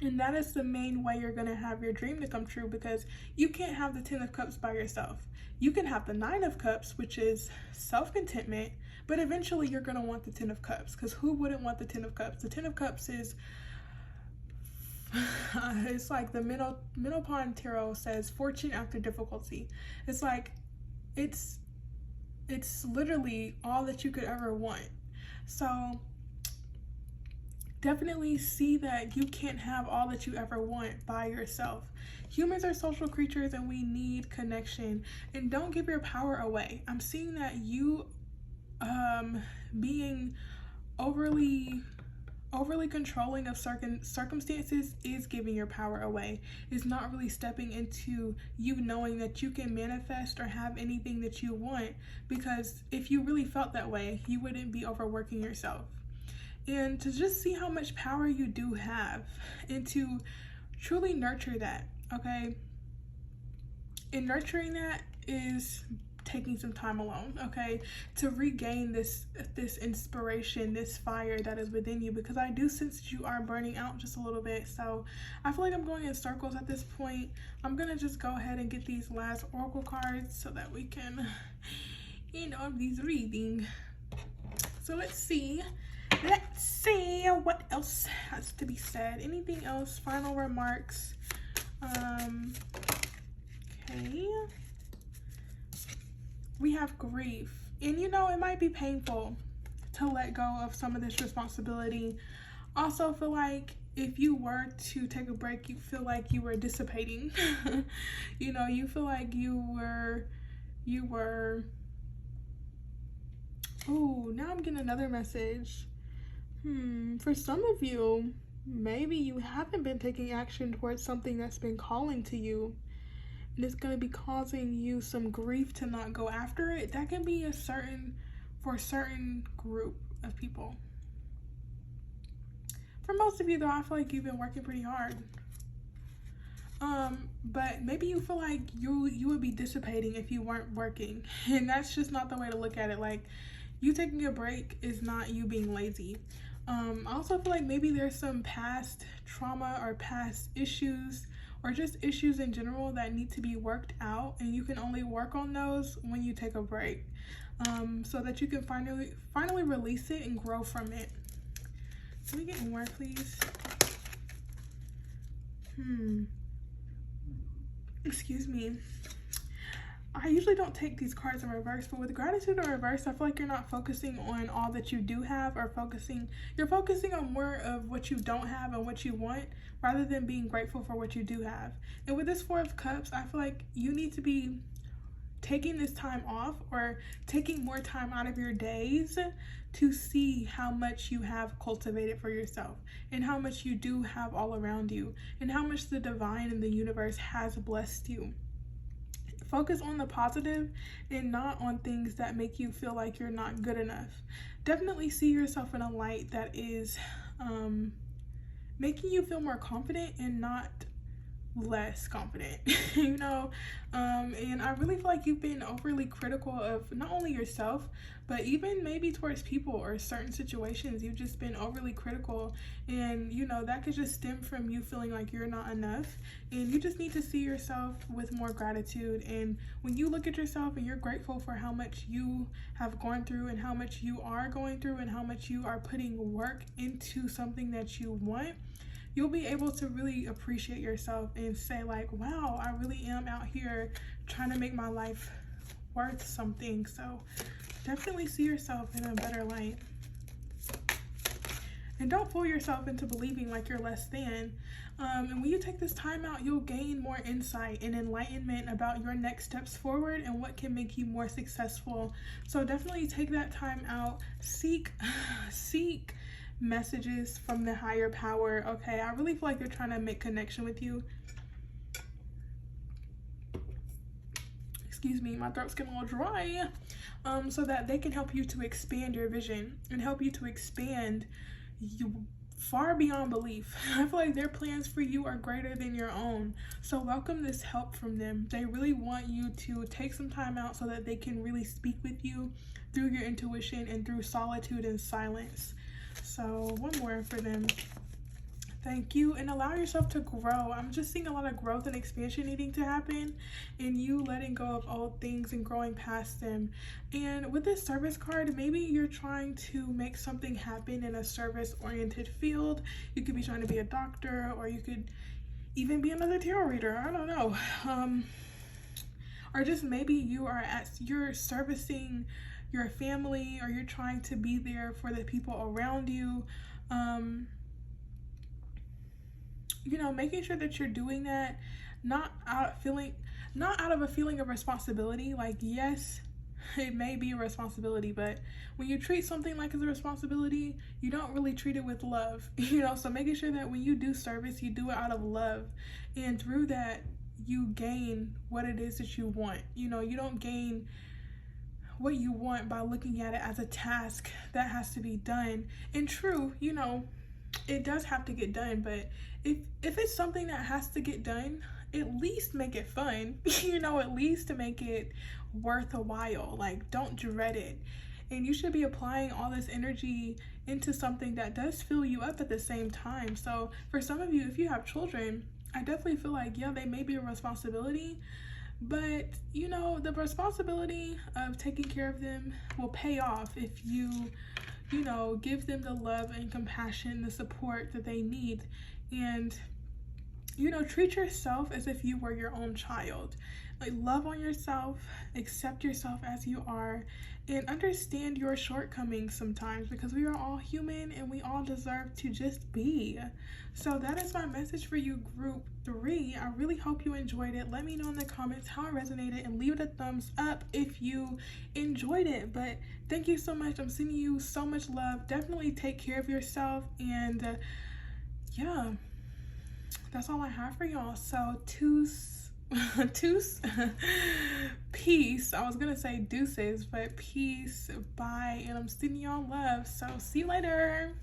And that is the main way you're going to have your dream to come true, because you can't have the 10 of Cups by yourself. You can have the 9 of Cups, which is self-contentment, but eventually you're going to want the 10 of Cups, because who wouldn't want the 10 of Cups? The 10 of Cups is, it's like the middle pawn tarot says, fortune after difficulty. It's like, it's literally all that you could ever want. So definitely see that you can't have all that you ever want by yourself. Humans are social creatures and we need connection. And don't give your power away. I'm seeing that you being overly controlling of certain circumstances is giving your power away. It's not really stepping into you knowing that you can manifest or have anything that you want, because if you really felt that way, you wouldn't be overworking yourself. And to just see how much power you do have, and to truly nurture that, okay? And nurturing that is taking some time alone, okay? To regain this inspiration, this fire that is within you, because I do sense that you are burning out just a little bit. So I feel like I'm going in circles at this point. I'm gonna just go ahead and get these last oracle cards so that we can, you know, these reading. So let's see what else has to be said. Anything else? Final remarks. Okay. We have grief. And you know, it might be painful to let go of some of this responsibility. Also feel like if you were to take a break, you feel like you were dissipating. You know, you feel like you were oh, now I'm getting another message. For some of you, maybe you haven't been taking action towards something that's been calling to you, and it's going to be causing you some grief to not go after it. That can be for a certain group of people. For most of you though, I feel like you've been working pretty hard. But maybe you feel like you would be dissipating if you weren't working, and that's just not the way to look at it. Like, you taking a break is not you being lazy. I also feel like maybe there's some past trauma or past issues, or just issues in general that need to be worked out, and you can only work on those when you take a break, so that you can finally release it and grow from it. Can we get more, please? Excuse me. I usually don't take these cards in reverse, but with gratitude in reverse, I feel like you're not focusing on all that you do have, or you're focusing on more of what you don't have and what you want, rather than being grateful for what you do have. And with this 4 of Cups, I feel like you need to be taking this time off or taking more time out of your days to see how much you have cultivated for yourself and how much you do have all around you and how much the divine and the universe has blessed you. Focus on the positive and not on things that make you feel like you're not good enough. Definitely see yourself in a light that is making you feel more confident and not less confident, you know. And I really feel like you've been overly critical of not only yourself, but even maybe towards people or certain situations. You've just been overly critical, and you know that could just stem from you feeling like you're not enough, and you just need to see yourself with more gratitude. And when you look at yourself and you're grateful for how much you have gone through and how much you are going through and how much you are putting work into something that you want, you'll be able to really appreciate yourself and say like, wow, I really am out here trying to make my life worth something. So definitely see yourself in a better light. And don't fool yourself into believing like you're less than. And when you take this time out, you'll gain more insight and enlightenment about your next steps forward and what can make you more successful. So definitely take that time out. Seek messages from the higher power. Okay, I really feel like they're trying to make connection with you. Excuse me, my throat's getting a little dry. So that they can help you to expand your vision and help you to expand you far beyond belief. I feel like their plans for you are greater than your own. So welcome this help from them. They really want you to take some time out so that they can really speak with you through your intuition and through solitude and silence. So one more for them. Thank you, and allow yourself to grow. I'm just seeing a lot of growth and expansion needing to happen, and you letting go of old things and growing past them. And with this service card, maybe you're trying to make something happen in a service-oriented field. You could be trying to be a doctor, or you could even be another tarot reader. I don't know. Or just maybe you're servicing your family, or you're trying to be there for the people around you. You know, making sure that you're doing that not out of a feeling of responsibility. Like, yes, it may be a responsibility, but when you treat something like it's a responsibility, you don't really treat it with love. You know, so making sure that when you do service, you do it out of love, and through that you gain what it is that you want. You know, you don't gain what you want by looking at it as a task that has to be done. And true, you know, it does have to get done, but if it's something that has to get done, at least make it fun. You know, at least to make it worth a while. Like, don't dread it. And you should be applying all this energy into something that does fill you up at the same time. So for some of you, if you have children, I definitely feel like, yeah, they may be a responsibility, but you know, the responsibility of taking care of them will pay off if you know, give them the love and compassion, the support that they need. And, you know, treat yourself as if you were your own child. Like, love on yourself, accept yourself as you are, and understand your shortcomings sometimes, because we are all human and we all deserve to just be. So that is my message for you, group 3. I really hope you enjoyed it. Let me know in the comments how it resonated, and leave it a thumbs up if you enjoyed it. But thank you so much. I'm sending you so much love. Definitely take care of yourself, and yeah, that's all I have for y'all. So peace. I was gonna say deuces, but peace, bye, and I'm sending y'all love. So see you later.